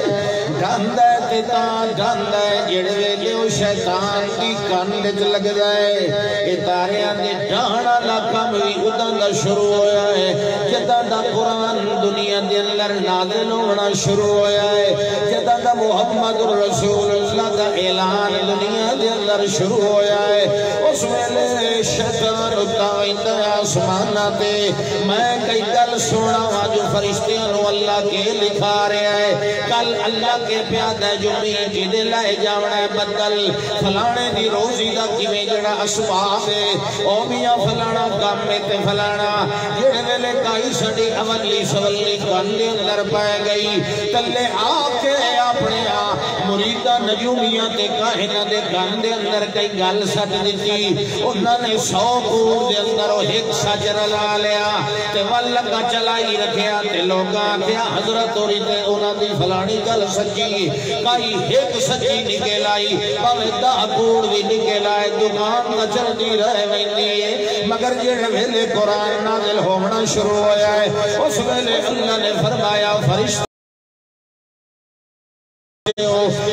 ڈھاندا ہے تا ڈھاندا ہے جڑ ویلے او شیطان دی کن وچ لگ جائے اے تاریاں دے ڈھانا لا کم وی اوداں دا شروع ہویا ہے جداں دا قرآن دنیا دے اندر نازل ہونا شروع ہویا ہے جداں دا محمد رسول اللہ دا اعلان دنیا دے اندر شروع ہویا ہے اس ویلے شیطان اتاویندا ہے آسماناں تے میں کئی گل سونا وا جو فرشتیاں نو اللہ کے لکھا رہا ہے کل اللہ کے پیادہ جو میٹی دے لائے جاونا ہے بدل فلانے دی روزی دا کیویں جڑا اسباب ہے او میاں فلانا کام میں تے فلانا جڑے ویلے کائی سڑی اولی سولی کاندے اندر پائے گئی تلے آکے اپنے مریدہ نجومیاں تے کاہنہ دے کاندے اندر کئی گل سٹ دیتی انہوں نے 100 کور دے اندر وہ ایک سجر لا لیا تے واللگا چلائی رکھیا تے لوگاں کیا حضرت ہوری تے انہوں دی فلانی گل سچی کئی ایک سچی نکل آئی پاوے 10 کور بھی نکل آئے دکان نہ چلتی رہ ویندی ہے مگر جڑے ویلے قرآن نازل ہونا شروع ہویا ہے اس ویلے اللہ نے فرمایا فرشتہ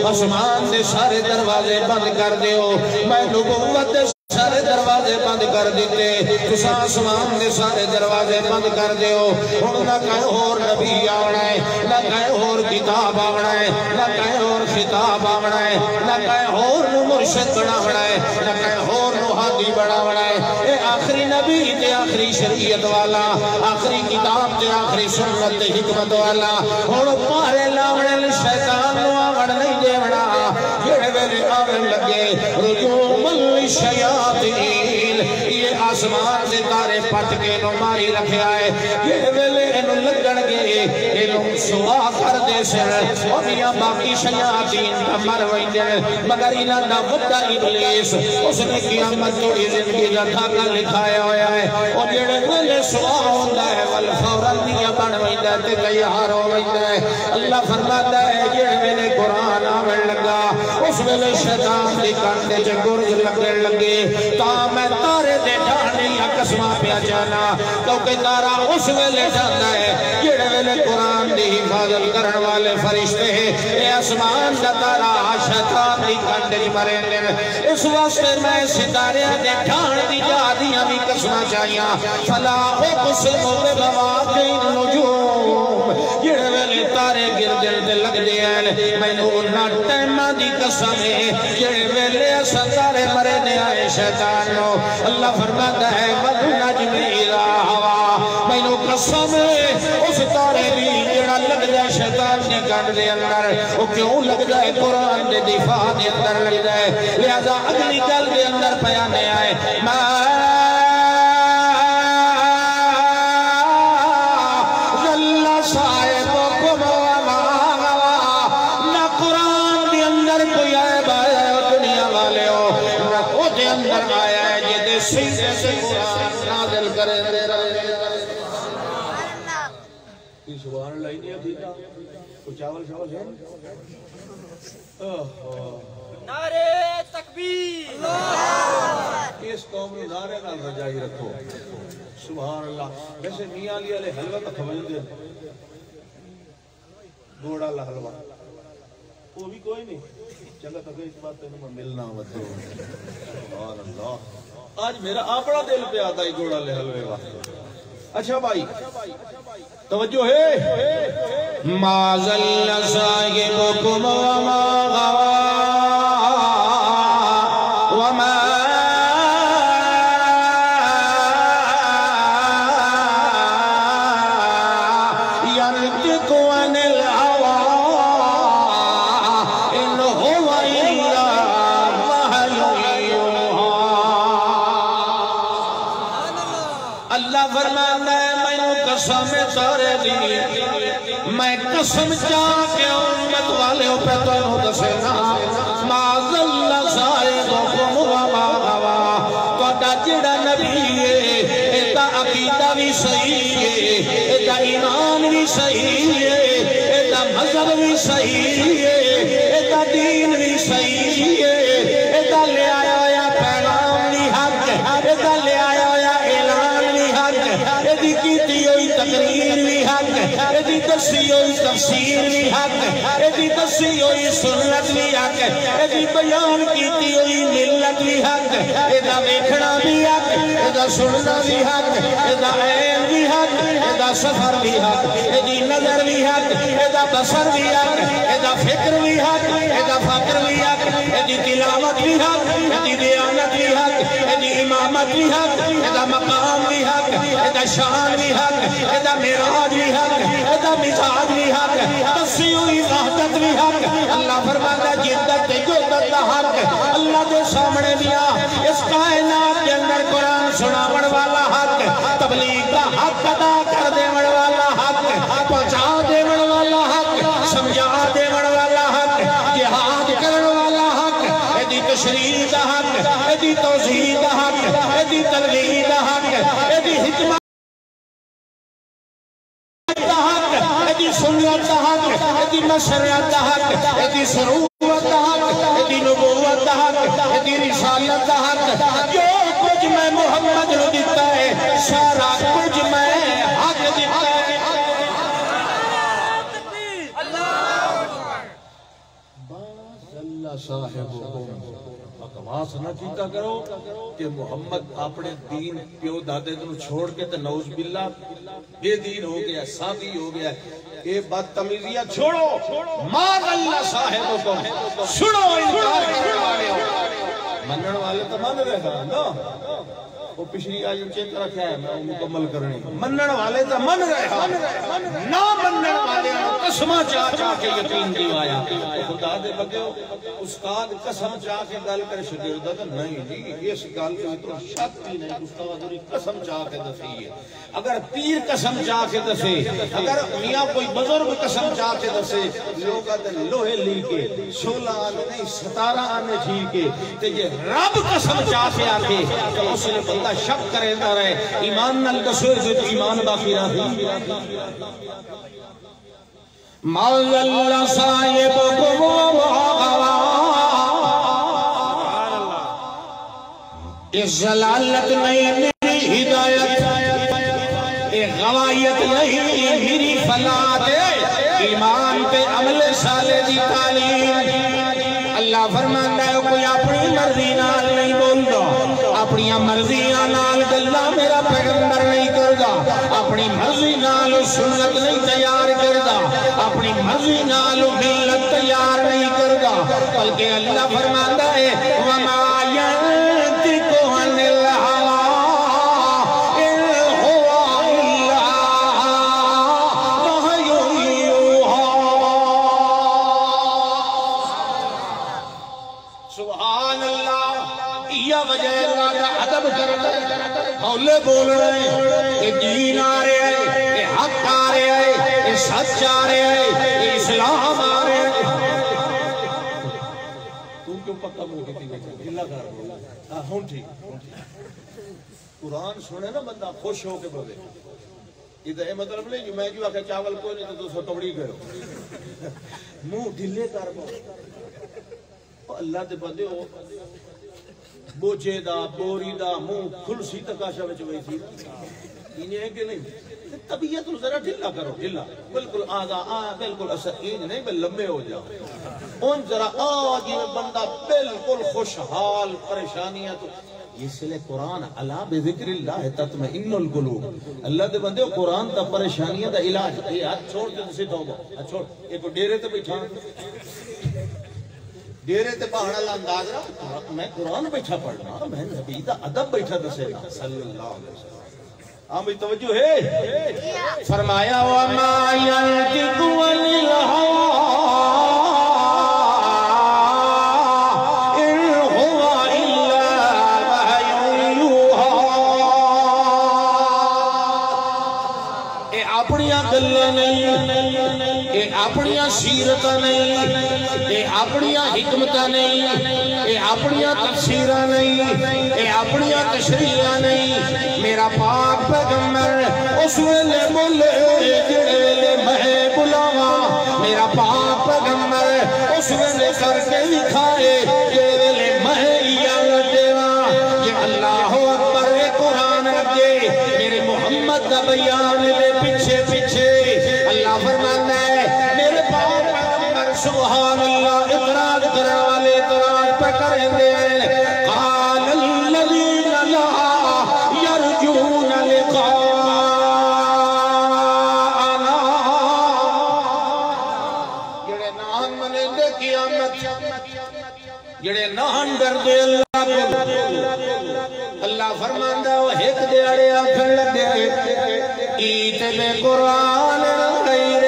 آسمان دے سارے دروازے بند کر دیو میں نبوت دے سارے دروازے بند کر دیتے تسا آسمان دے سارے دروازے بند کر دیو ہن نہ کہیں اور نبی آونا ہے نہ کہیں اور کتاب آونا ہے نہ کہیں اور خطاب آونا ہے نہ کہیں اور مرشد بناونا ہے نہ کہیں اور ہادی بناونا ہے اے آخری نبی تے آخری شریعت والا آخری کتاب تے آخری سنت تے حکمت والا ہن پارے لاونے شیطان نو آوڑ نہیں دیونا جڑے ویلے آون لگے رجوم الشیاطین یہ آسمان سے تارے پٹ کے نو ماری رکھیا ہے یہ ویلے انو لگن گے انو سوا کر دے سر اور میاں باقی شیاطین کا مر ویندے مگر انہاں دا وڈا ابلیس اس نے قیامت توڑی زندگی دا تھاکا لکھایا ہویا ہے اور جڑے ویلے سوا ہوندا ہے والفوراً دیا بن ویندہ تے تیار ہو ویندہ ہے اللہ فرماتا ہے جڑے ویلے قرآن آون لگا اس ویلے شیطان دی کانٹے چ گرج لگن لگے تا میں تارے دے ڈھانے یا قسمہ پیا جانا کیونکہ تارا اس ویلے جانا ہے جڑے ویلے قرآن دی حفاظت کرن والے فرشتے ہیں اے آسمان دا تارا شیطان دی کانٹے چ مرے دے اس واسطے میں ستارے دے ڈھان دی جادیاں بھی قسمہ چاہیاں فلا اقسم بمواقع النجوم جڑے ویلے تارے گردن تے لگ دے ہیں مینوں انہاں ٹائماں دی قسم ہے جڑے ویلے اساں تارے مرے نے آئے شیطان نو اللہ فرماتا ہے والنجم اذا ہوا مینوں قسم ہے اس تارے دی جڑا لگ جائے شیطان دی گنڈ دے اندر وہ کیوں لگ جائے قرآن دے دفاع دے اندر لگ جائے لہذا اگلی گل دے اندر پیانے آئے سبحان اللہ ہی نہیں ابھیتا کوئی چاول شاول ہے نعرے تکبیر اس قوم میں نعرے نال رجائی رکھو سبحان اللہ ویسے میاں علی علیہ حلوہ کا کھوائیں دے گوڑا اللہ حلوہ وہ بھی کوئی نہیں چلو تک اس بات تینوں میں ملنا ہوتا سبحان اللہ آج میرا اپنا دل پہ آتا ہے گوڑا اللہ حلوے واسطے اچھا بھائی توجہ ہے ما ظل صاحبكم وما غوى وما ينطق عن الهوى إن هو إلا وحي يوحى اللہ فرماتا ہے قسم تارے دی میں قسم چاہ کے امت والے ہو پہ تو انہوں دسینا ما ظل صاحبكم وما غوى تو دا جڑا نبی ہے ایتا عقیدہ بھی صحیح ہے ایتا ایمان بھی صحیح ہے ایتا مذہب بھی صحیح ہے ایتا دین بھی صحیح ہے ایتا لے آیا ہویا پیغام بھی حق ایتا لے آیا ہویا اعلان بھی حق ایتی کیتی ہوئی تقریر بھی حق ایتی دسی ہوئی تفسیر بھی حق ایتی دسی ہوئی سنت بھی حق ایتی بیان کیتی ہوئی ملت بھی حق ایتا ویکھنا بھی حق ایتا سننا بھی حق ایتا عین بھی حق ایتا سفر بھی حق ایتی نظر بھی حق ایتا بصر بھی حق ایتا فکر بھی حق ایتا فکر بھی حق ایتی تلاوت بھی حق ایتی دیانت بھی حق ایتی امامت بھی حق ایتا مقام بھی حق ایتا شان بھی حق ایتا معراج بھی حق ایتا مزاج بھی حق بسی ہوئی وحدت بھی حق اللہ فرماتا جدت جدت دا حق اللہ دے سامنے دیا اس کائنات کے اندر قرآن سناون والا حق تبلیغ کا حق ادا کر دیون والا حق پہنچا دیون والا حق سمجھا دیون والا حق جہاد کرن والا حق ایدی تشریح دا حق ایدی توضیح دا حق ایدی تلویح دا حق ایدی حکمت سنت دا حق ایدی مسرت دا حق ایدی سروت دا حق ایدی نبوت دا حق ایدی رسالت دا حق جو کچھ میں محمد نو دیتا ہے سارا کچھ میں حق دیتا ہے باز اللہ صاحبکم اقواس نہ کیتا کرو کہ محمد اپنے دین پیو دادے دنو چھوڑ کے تے نعوذ باللہ بے دین ہو گیا سادی ہو گیا اے بدتمیزیاں چھوڑو ماذ اللہ صاحبکم سنو انکار کرنے والے ہو منن والے تو مان رہے گا نا وہ پچھلی آج چیک رکھا ہے میں مکمل کرنی منن والے تو من رہے ہاں نا منن والے قسمہ چاہ چاہ کے یقین دیوایا خدا دے بگے استاد قسم چاہ کے گل کر شکر دا نہیں جی اس گل کے تو شک بھی نہیں استاد دوری قسم چاہ کے دسی ہے اگر پیر قسم چاہ کے دسے اگر میاں کوئی بزرگ قسم چاہ کے دسے لوگا دے لوہے لی کے 16 آنے نہیں 17 آنے جھی کے تے یہ رب قسم چاہ کے آکے تو اس نے بندہ شک کرے دا رہے ایمان نل دسوئے جو ایمان باقی رہی موز اللہ صاحبکم وغوا اس ضلالت نہیں میری ہدایت غوائیت نہیں میری فلاح ایمان پہ عمل صالح دی تعلیم اللہ فرماتا ہے کوئی اپنی مرضی نال نہیں بولتا اپنی مرضیاں نال گلہ میرا پیغمبر نہیں کردا اپنی مرضی نال سنت نہیں تیار مرضی نالو ملت تیار نہیں کردا بلکہ اللہ فرماندا ہے وما ينطق عن الهوى ان هو الا وحی یوحى سبحان اللہ یہ وجہ اللہ کا ادب کرنا ہولے بول رہے ہیں کہ دین آ رہے ہیں کہ حق آ رہے ہیں کہ سچ آ رہے ہیں کہ اسلام آ رہے ہیں تو کیوں پکا مو کیتی بیٹھے اللہ کر بولا ہاں ہن ٹھیک قرآن سنے نا بندہ خوش ہو کے بولے یہ مطلب نہیں میں جو آکھا چاول کوئی نہیں تو سو توڑی کرو منہ ڈھلے کر بولے اللہ دے بندے ہو بوجھے دا بوری دا منہ کھلسی تکاشا وچ وئی تھی انہیں ہے کہ نہیں طبیعت ذرا ڈھلا کرو ڈھلا بالکل آگا بالکل اثر اینج نہیں بل لمبے ہو جاؤ ان ذرا جی میں بندہ بالکل خوشحال پریشانیاں تو اس لئے قرآن اللہ بذکر اللہ تطمئن القلوب اللہ دے بندے قرآن تا پریشانیاں دا علاج یہ ہاتھ چھوڑ کے سے توبہ ہاتھ چھوڑ ایک کو ڈیرے تے بیٹھا ڈیرے تے پہاڑا لانداز رہا میں قرآن بیٹھا پڑھنا میں نبی دا ادب بیٹھا دسے گا صلی اللہ علیہ وسلم آمین توجہ ہے فرمایا وما ينطق عن الهوى ان هو الا وحی یوحى اے اپنیاں گلاں نہیں اے اپنیاں سیرتاں نہیں اے اپنیاں حکمتاں نہیں اے اپنیاں تفسیراں نہیں اے اپنیاں تشریحاں نہیں میرا پاک پیغمبر اس ویلے بولے جڑے ویلے میں بلاواں میرا پاک پیغمبر اس ویلے کر کے دکھائے جڑے ویلے میں اجازت دیواں یہ اللہ اکبر قرآن دے میرے محمد دا بیان دے پیچھے پیچھے اللہ فرماتا ہے میرے پاک پیغمبر سبحان اللہ اعتراض کرنے والے اعتراض پہ کریں دے قال الذین لا یرجون لقاءنا جڑے نان منے دے قیامت جڑے نان ڈر دے اللہ فرماندا وہ ایک دیاڑے آکھن لگے ایت میں قرآن غیر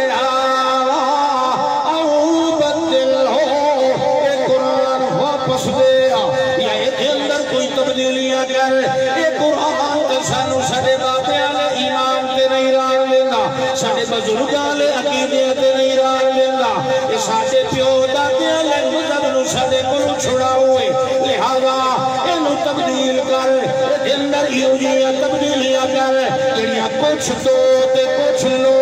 واپس دیا یا یہ اندر کوئی تبدیلیاں کر یہ قرآن تے سانو سڑے باپیاں لے ایمان تے نہیں ران لینا سڑے بزرگاں لے عقیدے تے نہیں ران لینا یہ ساڑے پیو دادیاں لے مذہب نو سڑے کو چھڑا ہوئے لہذا انہوں تبدیل کر یہ اندر یوجیاں تبدیلیاں کر جڑیاں کچھ دو تے کچھ لو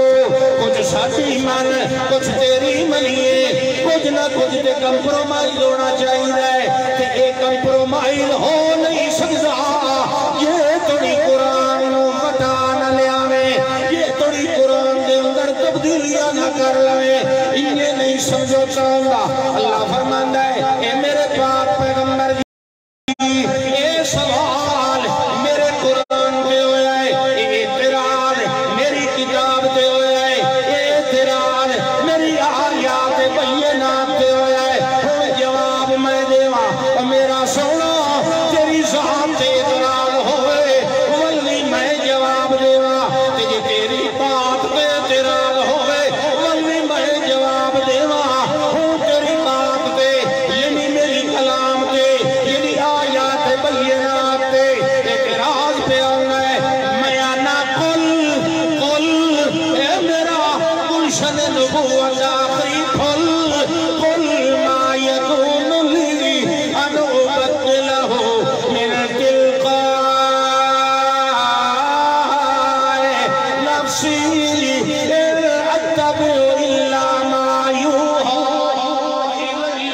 کچھ ساتھی من کچھ تیری منیے کچھ نہ کچھ تے کمپرومائز ہونا چاہیے کہ ایک کمپرومائز ہو نہیں سکتا یہ تھوڑی قرآن مٹا نہ لیا میں یہ تھوڑی قرآن دے اندر تبدیلیاں نہ کر لے انہیں نہیں سمجھو چاہتا اللہ فرماندا ہے اے میرے پاک پیغمبر جی اے سوال میرے قرآن پہ ہویا ہے اے اعتراض میری کتاب پہ ہویا ہے اے اعتراض میری آیات بینات پہ ہویا ہے جواب میں دیواں میرا سونا تیری ذات تے اعتراض ہوئے ولی میں جواب دیواں تیری بات پہ اعتراض ہوئے ولی میں جواب دیواں تیری بات پہ یعنی میری کلام پہ یعنی آیات بینات پہ اعتراض پہ آنا ہے میں آنا قل اے میرا گلشن نبوت آخری قل ما یکون لی ان ابدلہ من تلقاء نفسی اتبع الا ما یوحى الی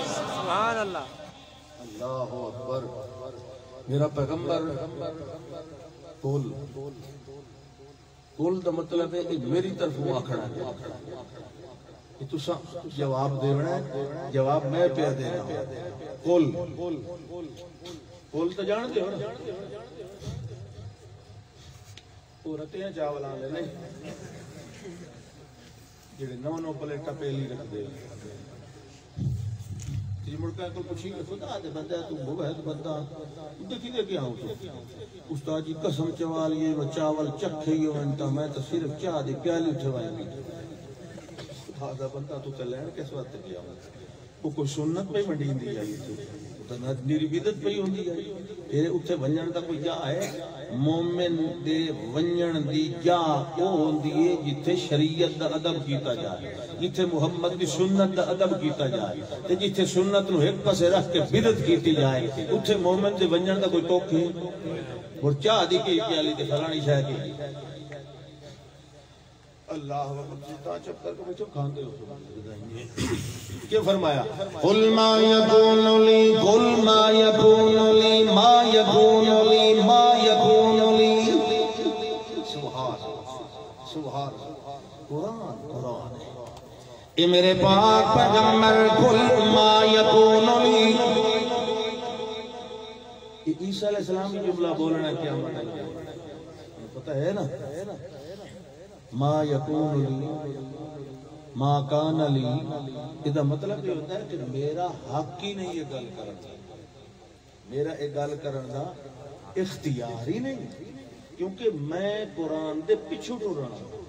سبحان اللہ اللہ اکبر میرا پیغمبر قول دا مطلب ہے کہ میری طرف وہ آکھڑا ہے کہ تسا جواب دیونا ہے جواب میں پہ دینا قول تو جان دے ہو نا عورتیں چاول آنے نہیں جڑے نو پلیٹا پہلی رکھ دے تیجی مڑکا کل پوچھی کہ خدا دے بندہ تو مبہد بندہ دیکھی دے کیا ہوں تو استاد جی قسم چوال یہ و چاول چکھے گئے وانتا میں تو صرف چاہ دے پیالی اٹھوائیں گی خدا بندہ تو تلین کس وقت کیا ہوں وہ کوئی سنت پہ منڈین دی جائی تو نیری بیدت پہ ہوں دی جائی پھر اتھے ونجن دا کوئی جا ہے مومن دے ونجن دی جا او ہوں دیئے جتے شریعت دا ادب کیتا جائے جتے محمد دی سنت دا ادب کیتا جائے تے جتے سنت نو ایک پسے رکھ کے بیدت کیتی جائے اتھے مومن دے ونجن دا کوئی توک ہے اور چاہ دی کہ پیالی دے فلانی شاہ کی اللہ وقت جتا چپ کر کے بچو کھاندے ہو کیا فرمایا قل ما یکون لی قل ما یکون لی ما یکون لی ما یکون لی سبحان سبحان قرآن اے میرے پاک پیغمبر قل ما یکون لی عیسیٰ علیہ السلام کی جملہ بولنا کیا مطلب پتہ ہے نا ما یکون لی ما کان لی یہ مطلب یہ ہوتا ہے کہ میرا حق ہی نہیں یہ گل کرنا میرا یہ گل کرنا اختیار ہی نہیں کیونکہ میں قرآن دے پچھو ٹو رہا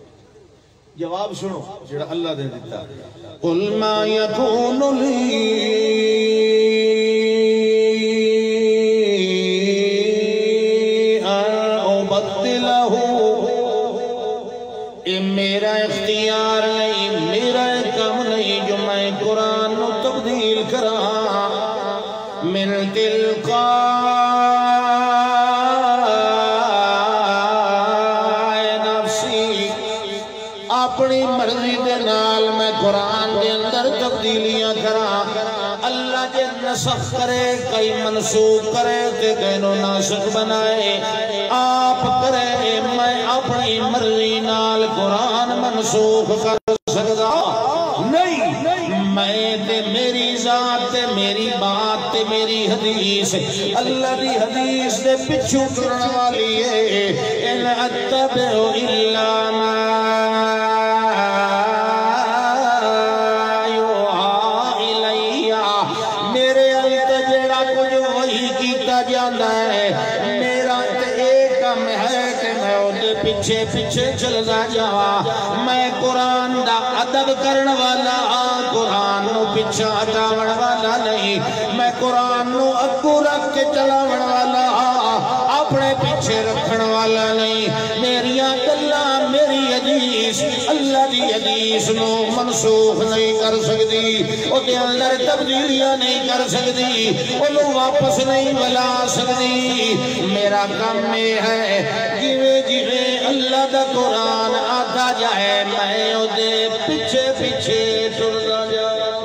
جواب سنو جڑا اللہ دے دیتا قل ما یکون لی میرا اختیار نہیں میرا کم نہیں جو میں قرآن نو تبدیل کرا من تلقاء نفسی اپنی مرضی دے نال میں قرآن دے اندر تبدیلیاں کرا اللہ جے نسخ کرے کئی منسوخ کرے تے کئی نو ناسخ بنائے آپ کرے میں اپنی مرضی نال قرآن منسوخ کر سکتا نہیں میں تے میری ذات تے میری بات تے میری حدیث اللہ دی حدیث دے پچھو کرنے والی ہے ان اتبعو الا ما پیچھے پیچھے چلدا جاوا میں قرآن دا ادب کرن والا قرآن نو پیچھے ہٹاون والا نہیں میں قرآن نو اگوں رکھ کے چلاون والا اپنے پیچھے رکھن والا نہیں میریاں گلاں میری حدیث اللہ دی حدیث نو منسوخ نہیں کر سکتی او دے اندر تبدیلیاں نہیں کر سکتی اونوں واپس نہیں بلا سکتی میرا کام یہ ہے جویں جویں اللہ دا قرآن آتا جائے میں او دے پیچھے پیچھے ٹردا جاواں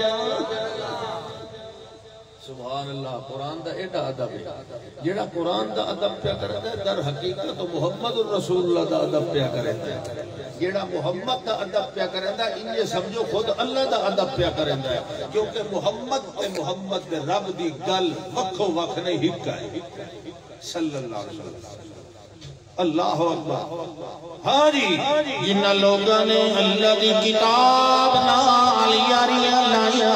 سبحان اللہ قرآن دا ایڈا ادب ہے جڑا قرآن دا ادب پیا کرتا ہے در حقیقت تو محمد الرسول اللہ دا ادب پیا کرتا ہے جڑا محمد دا ادب پیا کرتا ہے انجھے سمجھو خود اللہ دا ادب پیا کرتا ہے کیونکہ محمد دے رب دی گل وکھو وکھ نہیں ہکا ہے صلی اللہ علیہ وسلم اللہ اکبر ہاں جی جن لوگوں نے اللہ دی کتاب نال یاریاں لائیاں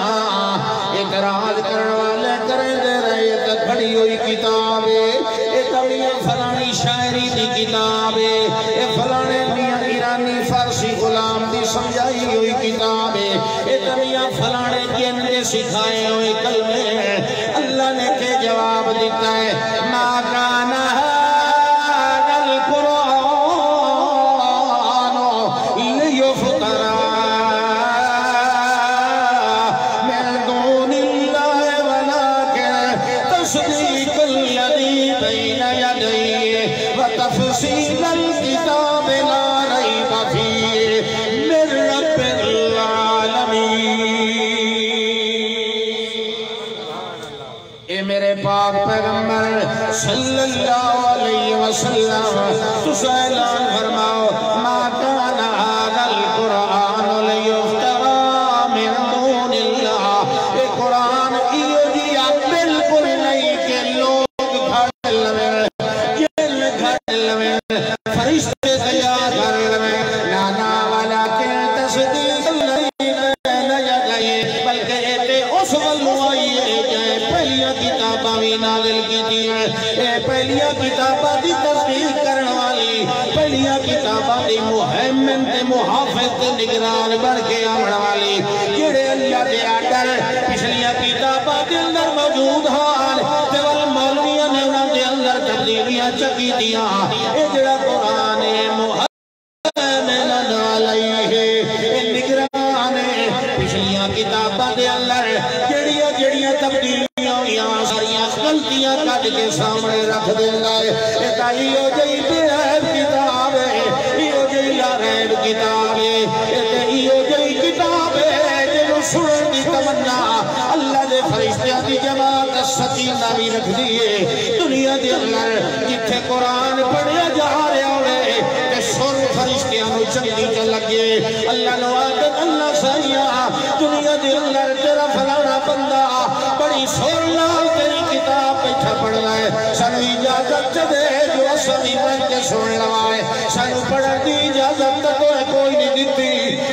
اعتراض کرنے والے کریں دے رہے تے کھڑی ہوئی کتاب ہے اے تمیاں فلانی شاعری دی کتاب ہے اے فلانے میاں ایرانی فارسی غلام دی سمجھائی ہوئی کتاب ہے اے تمیاں فلانے جن دے سکھائے ہوئے کلمے اللہ نے کہ جواب دیتا ہے ما کانا پیغمبر صلی اللہ علیہ وسلم تسا اعلان فرماؤ ما کان ھذا القرآن لیفترى من دون اللہ یہ قرآن ایو جیا بالکل نہیں کہ لوگ کھڑ لویں جن کھڑ لویں فرشتے تیار کر لویں نانا والا کہ تصدیق پچھلیاں کتاباں دی محمن تے محافظ تے نگران بن کے آمن والی جڑے اللہ دے آڈر پچھلیاں کتاباں دے اندر موجود ہان تے والمولویاں نے انہاں دے اندر تبدیلیاں چکی دیاں اے جڑا قرآن محمن علیہ نگران پچھلیاں کتاباں دے اندر جڑیاں تبدیلیاں ہویاں ساریاں غلطیاں کٹ کے سامنے رکھ دینا ہے اے تائیو جئی بے عیب کتاب ہے ایو جئی لا ریب کتاب ہے اے ایو جئی کتاب ہے جنوں سنن دی تمنا اللہ دے فرشتیاں دی جماعت سکینہ بھی رکھ دیے دنیا دے اندر جتھے قرآن پڑھیا جا رہا ہوئے تے سن فرشتیاں نو چنگی تے لگے اللہ نو عادت اللہ سائیاں دنیا دے اندر تیرا فلانا بندہ بڑی سور نال تیری کتاب بیٹھا پڑھ رہا ہے سانو اجازت دے جو اسمی بن کے سن لوائے سانو پڑھن دی اجازت کوئی نہیں دیتی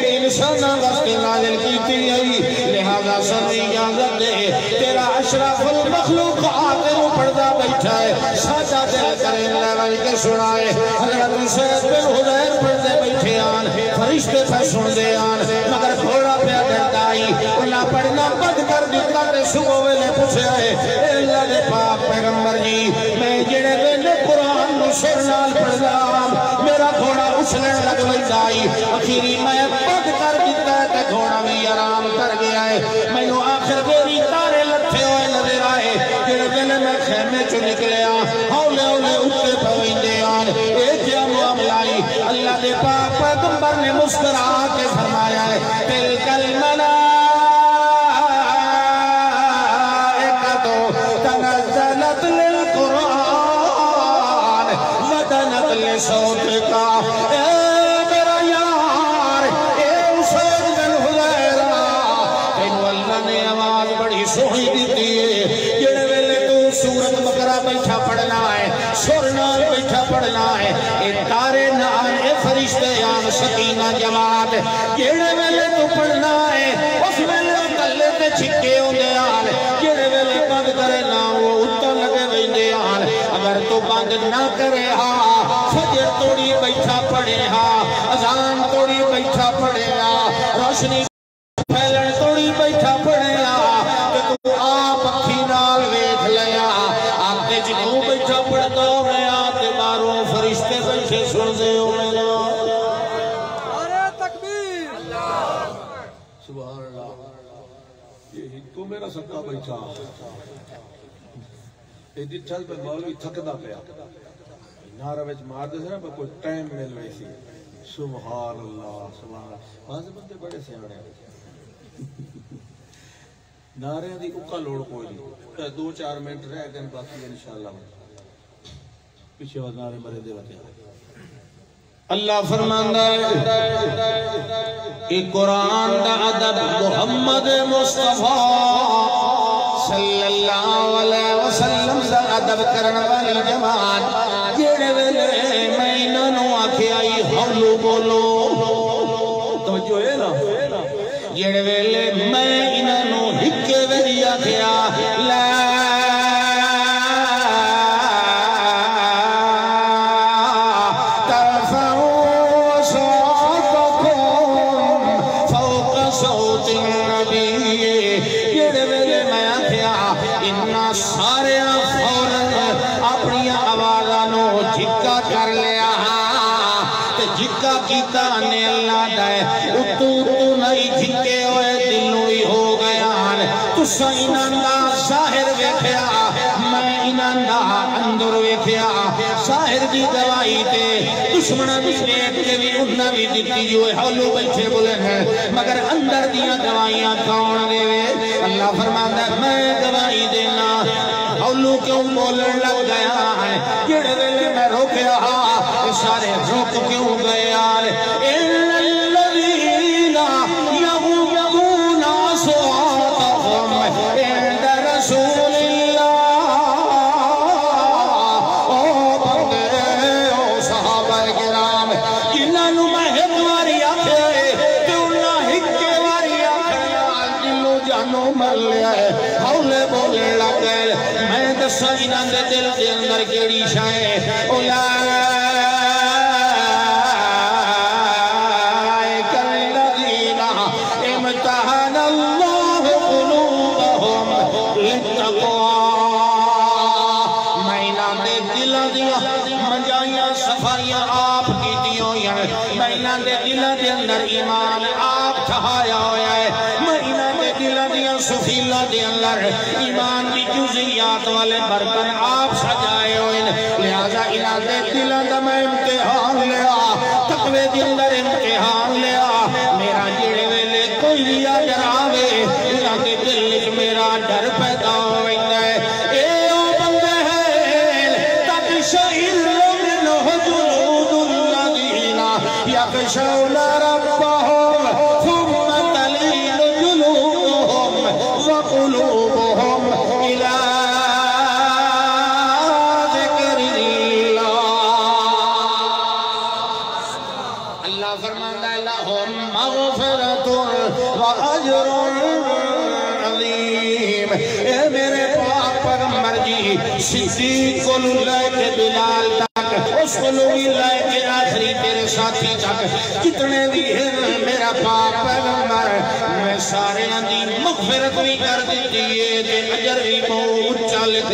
انسانہ واسطے نازل کیتی آئی لہذا سانو اجازت دے تیرا اشرف المخلوقات رو پڑھدا بیٹھا ہے ساجا دل کرے لوائے کے سنائے حضرت حسین بن حضیر پڑھدے بیٹھے آن فرشتے پہ سن دے آن مگر گھوڑا پہ ڈرتا آئی اللہ پڑھنا بند کر دیتا تے صبح ویلے پوچھے آئے اے اللہ دے پاک پیغمبر جی میں جڑے ویلے قرآن نو سر نال پڑھدا میرا گھوڑا اچھلن لگ ویدا آئی اخیری میں بند کر دیتا تے گھوڑا بھی آرام کر گیا ہے میں نو آخر میری تارے لٹھے ہوئے نظر آئے جڑے ویلے میں خیمے چو نکلیا ہولے ہولے اٹھے پویندے آن اے کیا معاملائی اللہ دے پاک پیغمبر نے مسکرا کے فرمایا ہے تلکل ملائکہ تنزلت للقرآن ودنت لصوتک اے میرا یار اے حسین بن حضیر تینو اللہ نے آواز بڑی سوہی دیتی ہے جڑے ویلے تو سورت بقرہ بیٹھا پڑھنا ہے سورنال بیٹھا پڑھنا ہے اے تارے نال اے فرشتے آن سکینہ جماعت جڑے ویلے تو پڑھنا ہے اس ویلے کلے تے چھکے ہوندے آن جڑے ویلے بند کرے نا وہ اتر لگے ویندے آن اگر تو بند نہ کرے ہاں فجر توڑی بیٹھا پڑھے ہاں اذان توڑی بیٹھا پڑھے ہاں روشنی پھیلن توڑی بیٹھا پڑھے ہاں کہ تو آپ اکھی نال ویکھ لیا آپ تے جتوں بیٹھا پڑھتا ہو گیا تے باروں فرشتے بیٹھے سن دے ہو میرا سبحان اللہ یہ تو میرا صدقہ بیٹھا یہ جتھل پہ مولوی تھکدا پیا نعرہ وچ مار دے سے نا کوئی ٹائم مل رہی سی سبحان اللہ بعض بندے بڑے سیانے نعرے دی اکا لوڑ کوئی نہیں 2-4 منٹ رہ گئے باقی انشاءاللہ پیچھے وقت نعرے مرے دے وقت اللہ فرماندا ہے کہ قرآن دا ادب محمد مصطفیٰ صلی اللہ علیہ وسلم دا ادب کرن والی جماعت جڑے ویلے میں انہاں نوں آکھیا آئی ہولو بولو توجہ ہے نا جڑے ویلے میں انہاں نوں ہکے ویلی آکھیا لا سارے فوراً اپنی آوازانوں جھکا کر لیا تے جھکا کیتا نے اللہ دائے اتو نہیں جھکے ہوئے دلوں ہی ہو گیا تسا انہاں ظاہر ویکھیا میں انہاں اندر ویکھیا ظاہر دی دوائی تے دشمناں دی دیکھ کے بھی انہاں بھی دیتی جو ہولو بیٹھے بولے ہیں مگر اندر دیاں دوائیاں کون دے اللہ فرماتا ہے میں دوائی دینا ہولو کیوں بولن لگ گیا ہے جڑے ویلے میں روکیا سارے روک کیوں گیا اِلَّا الَّذِينَ يَغُضُّونَ أَصْوَاتَهُمْ عِندَ رَسُولِ ہولے بولے لگے میں دسا انہاں دے دل دے اندر کیڑی شے اولا جڑیاں صفائیاں آپ کی دیوں یا مہینہ دے دلہ دے اندر ایمان آپ ٹھہایا ہویا ہے مہینہ دے دلہ دیا سفیلہ دے اندر ایمان کی جزیات والے برکن آپ سجائے ہوئے لہذا الہ دے دلہ دا میں امتحان لیا تقوی دے اندر امتحان لیا میرا جڑے ویلے کوئی لیا ڈراوے الہ دے دل میرا ڈر پیدا ہوئی ہے اے او بندے ہیں تکشعر منہ جلود الذین یخشون ربهم ثم تلین جلودهم وقلوبهم الى ذکر اللہ فرماندہ لہم مغفرت واجر عظیم اے میرے پاک پیغمبر جی صدیق کو لے کے بلال تک اس کو لے کے آخری تیرے ساتھی تک کتنے بھی ہیں میرا پاک پیغمبر میں سارے اندی مغفرت بھی کر دیجئے کہ اجر بھی اچھا لکھ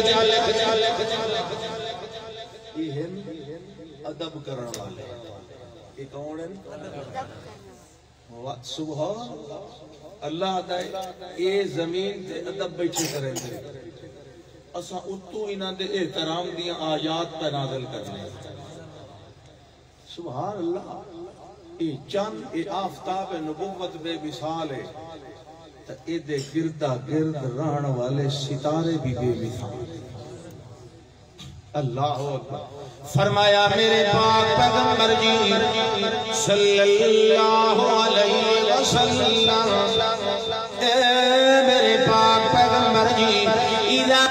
یہ ہیں ادب کرنے والے یہ کون ہیں سبحان اللہ دائے اے زمین تے ادب بیٹھے کریں دے اساں اتو انہاں دے احترام دیاں آیات پہ نازل کرنے سبحان اللہ اے چند اے آفتاب نبوت بے مثال ہے تا اے دے گردہ گرد رہن والے ستارے بھی بے مثال اللہ اکبر فرمایا میرے پاک پیغمبر جی صلی اللہ علیہ وسلم اے میرے پاک پیغمبر جی اذا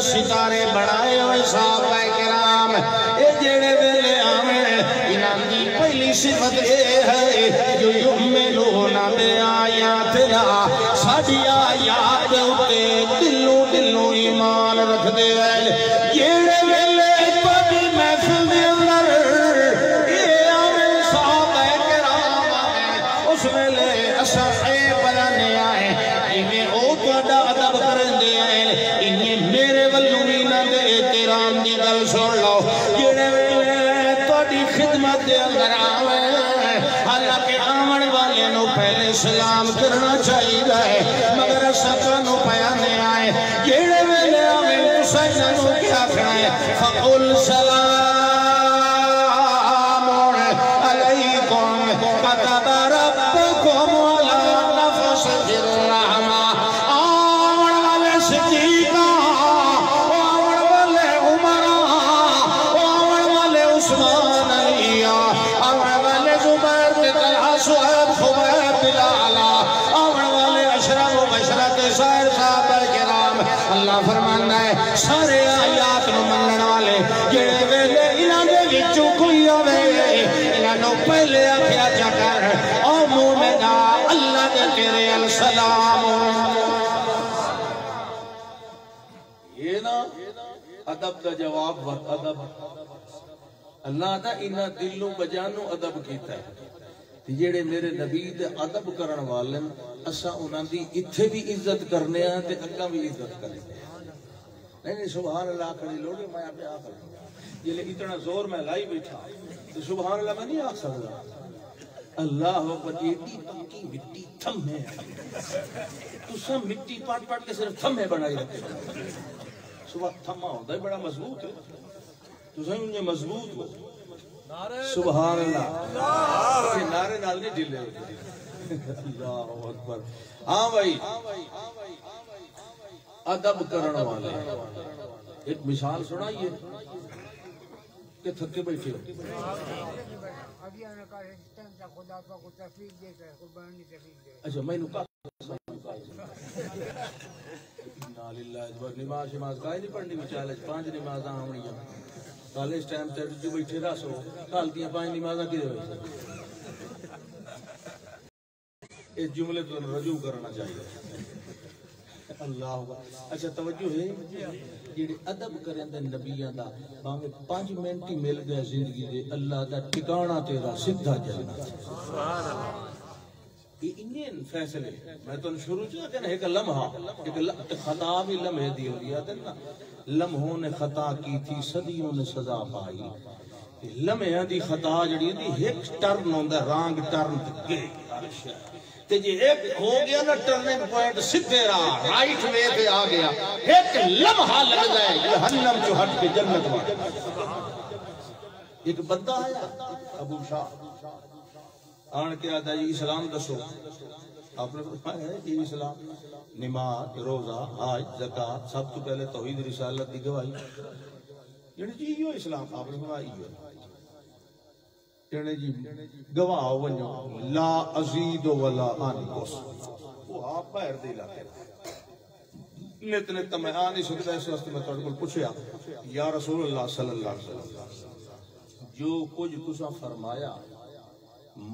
ستارے بڑھائے ہوئے صحابہ کرام اے جڑے ویلے آمیں انہاں دی پہلی صفت اے ہے جو یؤمنون بآیاتنا ساڈی آیات اتے دلوں ایمان رکھ دے جڑے ویلے پڑھی محفل دے اندر اے آمیں صحابہ کرام آمیں اس ویلے اساں اے بلانے آئے انہیں او تہاڈا ادب کرن دے آئے میرے واللوینہ دے احترام دی گل سن لو جڑے ویلے تہاڈی خدمت دے اندر آویں حالانکہ آمن والے نو پہلے سلام کرنا چاہیے مگر اساں نو پیانے آئے جڑے ویلے آویں تساں نو کیا آکھنا ہے فقل سلام علیکم کتب ربکم علی نفسہ الرحمہ اللہ فرمانا ہے سارے آیات نو منن والے جڑے ویلے انہاں دے وچوں کوئی آوے انہاں نو پہلے آکھیا جا کر او مومنا اللہ دے تیرے السلام یہ نا ادب دا جواب ادب اللہ دا انہاں دلوں بجانوں ادب کیتا ہے جیڑے میرے نبی دے ادب کرن والے اساں انہاں دی ایتھے بھی عزت کرنے ہیں تے اگاں بھی عزت کرنے نہیں سبحان اللہ کھڑی لوڑی میں آپ آ کر یہ اتنا زور میں لائی بیٹھا تو سبحان اللہ میں نہیں آ سکتا اللہ اکبر ایڈی پکی مٹی تھمے تو سب مٹی پاٹ پاٹ کے صرف تھمے بنائی رکھے صبح تھما ہوتا ہے بڑا مضبوط ہے تو سب انہیں مضبوط ہو سبحان اللہ یہ نعرے نال نہیں ڈھلے اللہ اکبر ہاں بھائی ادب کرن والے ایک مثال سنائیے کہ تھکے بیٹھے ہو اچھا میں نکا نماز شماز کا نہیں پڑھنی بچال 5 نمازاں آنیاں کل اس ٹائم تے جو بیٹھے رہو کل دیاں 5 نمازاں کدے ہوئی اس جملے تو رجوع کرنا چاہیے اللہ اچھا توجہ ہے جڑے ادب کرن دے نبیاں دا باویں 5 منٹ ہی مل گئے زندگی دے اللہ دا ٹھکانہ تیرا سیدھا جنت سبحان اللہ یہ انہیں فیصلے میں تو شروع چاہ کہ ایک لمحہ ایک خطا بھی لمحے دی ہوئی ہے نا لمحوں نے خطا کی تھی صدیوں نے سزا پائی لمحیاں دی خطا جڑی دی ایک ٹرن ہوندا رانگ ٹرن تے تے جی ایک ہو گیا نا ٹرننگ پوائنٹ سیدھے راہ رائٹ وے پہ آ گیا ایک لمحہ لگ جائے جہنم جو ہٹ کے جنت میں ایک بندہ آیا ابو شاہ آن کے آتا ہے اسلام دسو آپ نے فرمایا ہے یہ اسلام نماز روزہ حج زکات سب تو پہلے توحید رسالت دی گواہی یعنی جی یہ اسلام آپ نے فرمایا یہ یعنی جی گواہ ونجو لا ازید ولا انقص وہ آپ باہر دے علاقے نت نت میں آ نہیں سکتا اس واسطے میں تھوڑے کول پوچھیا یا رسول اللہ صلی اللہ علیہ وسلم جو کچھ تساں فرمایا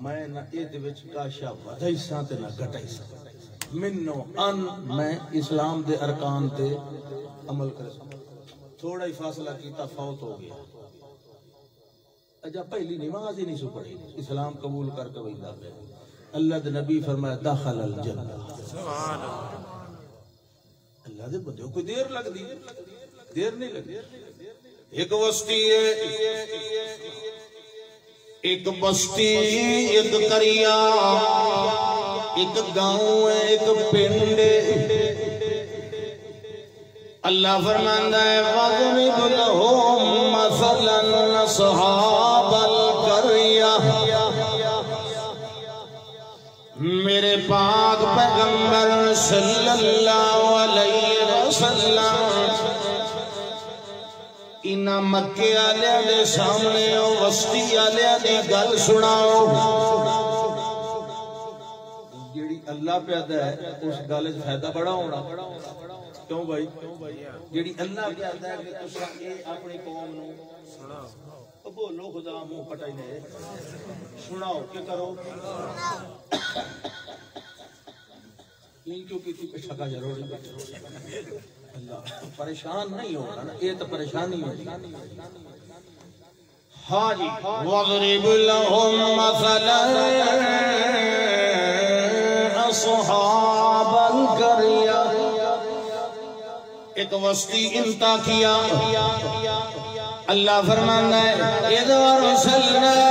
میں نہ ایدے وچ کاشا ودائی ساں تے نہ گھٹائی ساں منو ان میں اسلام دے ارکان تے عمل کرے تھوڑا ہی فاصلہ کیتا فوت ہو گیا اجا پہلی نماز ہی نہیں سو پڑھی اسلام قبول کر کے ویندا پیا اللہ دے نبی فرمایا دخل الجنہ سبحان اللہ اللہ دے بندے کوئی دیر لگ دی دیر نہیں لگی ایک وسطی ہے ایک بستی ایک کریا ایک گاؤں ہے ایک پنڈ اللہ فرماندا ہے وَضْرِبْ لَهُم مَّثَلًا أَصْحَابَ الْقَرْيَةِ میرے پاک پیغمبر صلی اللہ علیہ وسلم انہا مکے آلے دے سامنے وسطی آلے دی گل سناؤ جیڑی اللہ پیدا ہے اس گل فائدہ بڑا ہونا کیوں بھائی جیڑی اللہ پیدا ہے کہ تساں اے اپنی قوم نو سناؤ بولو خدا منہ پٹائی نے سناؤ کیا کرو کیونکہ تھی شکا ضرور اللہ پریشان نہیں ہوگا نا یہ تو پریشانی ہوگی ہاں جی وَضْرِبْ لَهُمْ مَثَلًا أَصْحَابَ الْقَرْيَةِ ایک وسطی انتا کیا اللہ فرمانا ہے اِذْ أَرْسَلْنَا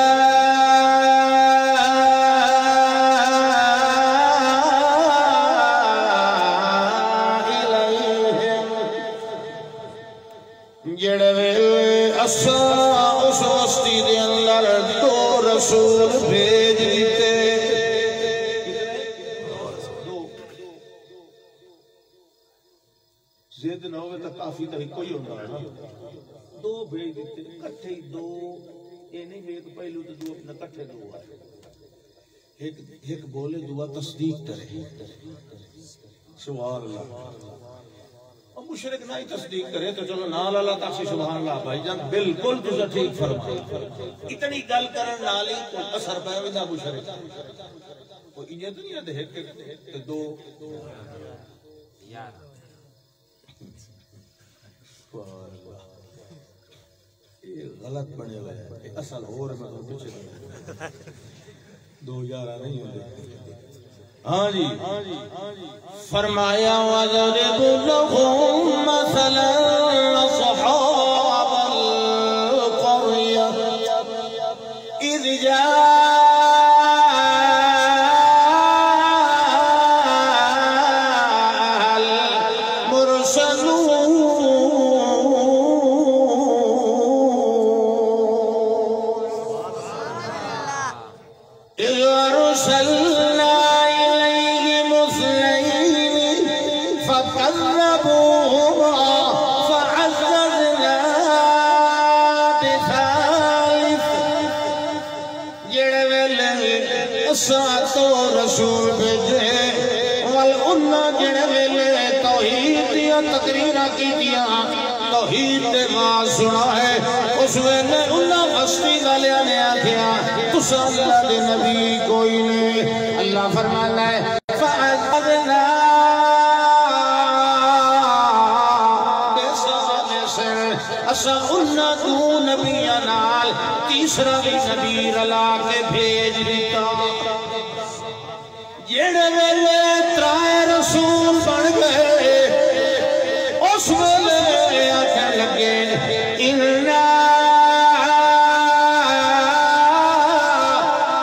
اس وسطی دے اندر 2 رسول بھیج دیتے زید نہ ہوئے تو کافی تو کوئی ہوتا ہے 2 بھیج دیتے کٹھے 2 یہ نہیں ایک پہلو تو 2 اپنا کٹھے 2 آئے ایک بولے دعا تصدیق کرے سبحان اللہ مشرک نہ ہی تصدیق کرے تو چلو نال اللہ تاکسی سبحان اللہ بھائی جان بالکل تجھے ٹھیک فرمائے اتنی گل کرن نالی کوئی اثر پہ ویدہ مشرک کوئی انہیں تو نہیں ہے دیکھ کہ 2 یہ غلط بنے ہوئے ہیں اصل اور میں تو کچھ 2 یارہ نہیں ہوتے ہاں جی فرمایا وَضْرِبْ لَهُم مَّثَلًا أَصْحَابَ الْقَرْيَةِ إِذْ جَاءَ الْمُرْسَلُونَ إِذْ أَرْسَلْنَا ساتو رسول بھیجے والانہ جڑے ویلے توحید یا کی دیا توحید دے واز سنا ہے اس ویلے انہاں بستی والیاں نے آکھیا تساں اللہ دے نبی کوئی نہیں اللہ فرماتا ہے فَأَخَذْنَا اسا انہاں دو نبیاں نال تیسرا بھی نبی رلا کے بھیج دیتا جڑے ویلے ترائے رسول بن گئے اس ویلے آکھن لگے اِنَّا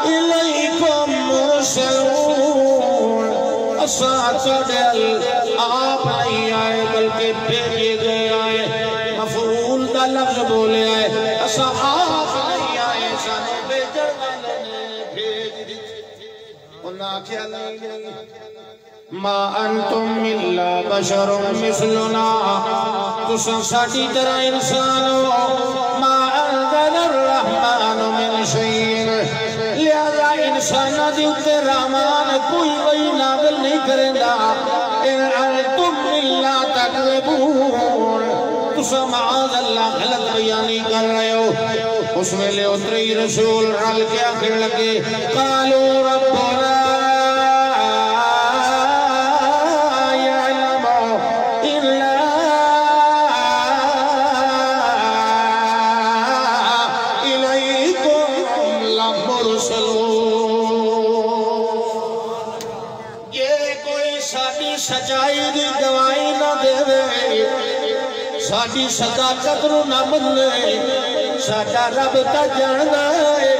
إِلَيْكُمْ مُرْسَلُونَ اسا چڑھل آپ نہیں آئے بلکہ بھیجے گئے آئے مفعول دا لفظ بولے آئے اسا آپ نہیں آئے سانو بھیجن والے نے بھیج دی انہاں کیا نہیں ما انتم الا بشر مثلنا تساں ساڈی طرح انسان ہو ما انزل الرحمن من شيء لہذا انساناں دی اوتے رحمان کوئی وہی نازل نہیں کریندا ان انتم الا تکذبون تساں معاذ اللہ غلط بیانی کر رہے ہو اس میں لے اتری رسول رل کے آخر لگے قالوا ربنا يعلم إلا إليكم لمرسلون یہ کوئی ساڈی سچائی دی گواہی نہ دے ساڈی صداقت نو نہ منے ساڈا رب تا جاندا ہے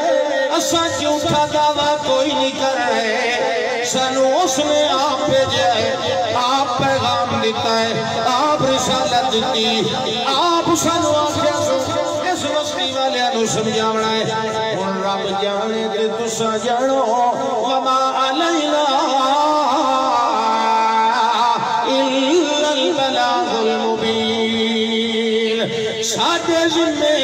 اساں جھوٹا دعویٰ کوئی نہیں کر رہے سانو اس نے آپ بھیجا ہے آپ پیغام دیتا ہے آپ رسالت دیتی آپ سانو آخیا اس وسطی والے نو سمجھاونا ہے اور رب جانے تے تساں جانو وما علینا الا البلاغ المبین ساڈے ذمے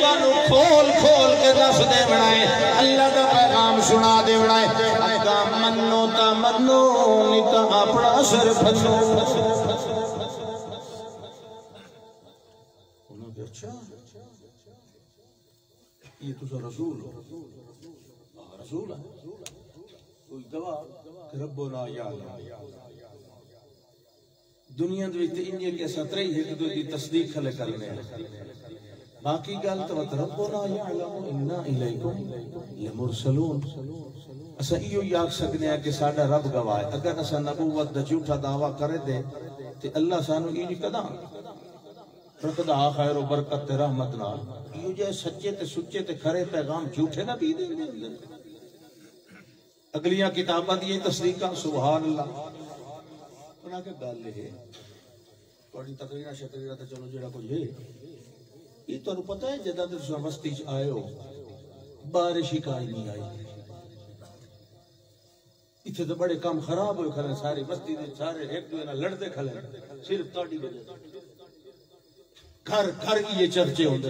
تانوں کھول کھول کے دس دے بنائے اللہ دا پیغام سنا دے بنائے اگا منو تا منو نہیں تا اپنا سر پھنو انہوں نے اچھا یہ تو رسول ہو رسول ہے کوئی گواہ کہ ربنا یعلم دنیا دے وچ انجے کے سطرے ہی کہ دی تصدیق کھلے کرنے باقی گل تو ربنا یعلم انا الیکم لمرسلون اسا ایو یاد سکنے ہیں کہ ساڈا رب گواہ ہے اگر اسا نبوت دا جھوٹا دعویٰ کرے دے تے اللہ سانو ایج کدا رکھدا خیر و برکت تے رحمت نال ایو جے سچے تے سچے تے کھرے پیغام جھوٹے نہ بھی دے اگلیاں کتاباں دی تصدیقاں سبحان اللہ انہاں کے گل ہے تھوڑی تقریرا شکریہ تے چلو جڑا کچھ ہے یہ تو پتہ ہے جدہ تے تساں بستی چ آئے ہو بارش ہی کائی نہیں آئی اتنے تو بڑے کام خراب ہوئے کھلے ساری بستی دے سارے ایک دوے نہ لڑتے کھلے صرف تاڑی وجہ گھر گھر یہ چرچے ہوندے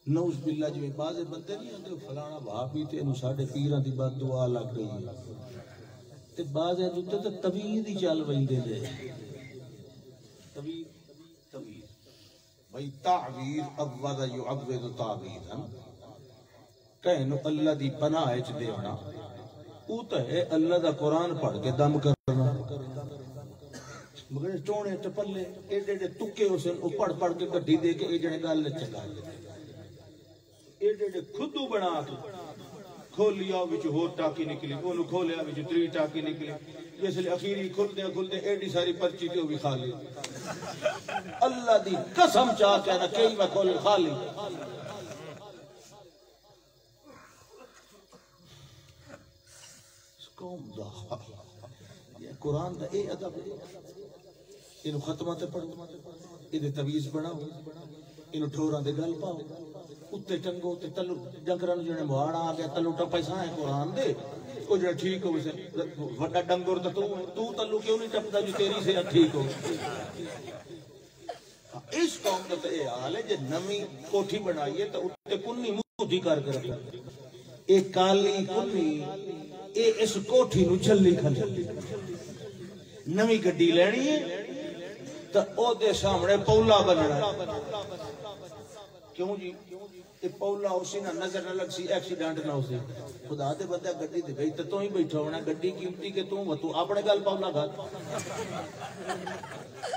نوز باللہ جو بازے بندے نہیں ہوندے فلانا بھا پیتے انہوں ساڑھے پیران دی بات دعا لگ رہی ہے تے بازے دوتے تو طویل ہی چال ویندے دے طویل بھئی تعویر عوض یعوض تعویر کہنو اللہ دی پناہ اچ دیونا او تو ہے اللہ دا قرآن پڑھ کے دم کرنا مگر چونے چپلے ایڈے ایڈے تکے اسن او پڑھ پڑھ کے گھٹی دے کے ایجنے گال نے چکا ایڈے ایڈے خودو بنا کے کھولیا وچ ہور ٹاکی نکلی اونوں کھولیا وچ 3 ٹاکی نکلی جس لئے اخیری کھلدے ایڈی ساری پرچی تے بھی خالی اللہ دی قسم چاہ کے نہ کئی میں کھول خالی قوم دا یہ قرآن دا اے ادب انہوں ختمہ تے پڑھو انہیں تویز بناو انہوں ٹھوراں دے گل پاؤ اتے ٹنگو تے تلو جنگران جو نے مہانا آگیا تلو ٹپا ایسا ہے قرآن دے وہ جو ٹھیک ہو اسے وڈا ڈنگور تو تلو کیوں نہیں ٹپتا جو تیری سے ٹھیک ہو اس قوم دا تے اے حال ہے جو نمی کوٹھی بنائیے تو اتے کنی موتی کر کے رکھا ایک کالی کنی اے اس کوٹھی نو چلی کھلی نوی گڈی لینی ہے تو او دے سامنے پولا بننا کیوں جی کہ پولا اسی نہ نظر نہ لگ سی ایکسیڈنٹ نہ ہوسی خدا دے بندہ گڈی تے گئی تے تو ہی بیٹھا ہونا گڈی قیمتی کہ تو اپنے گل پولا گھر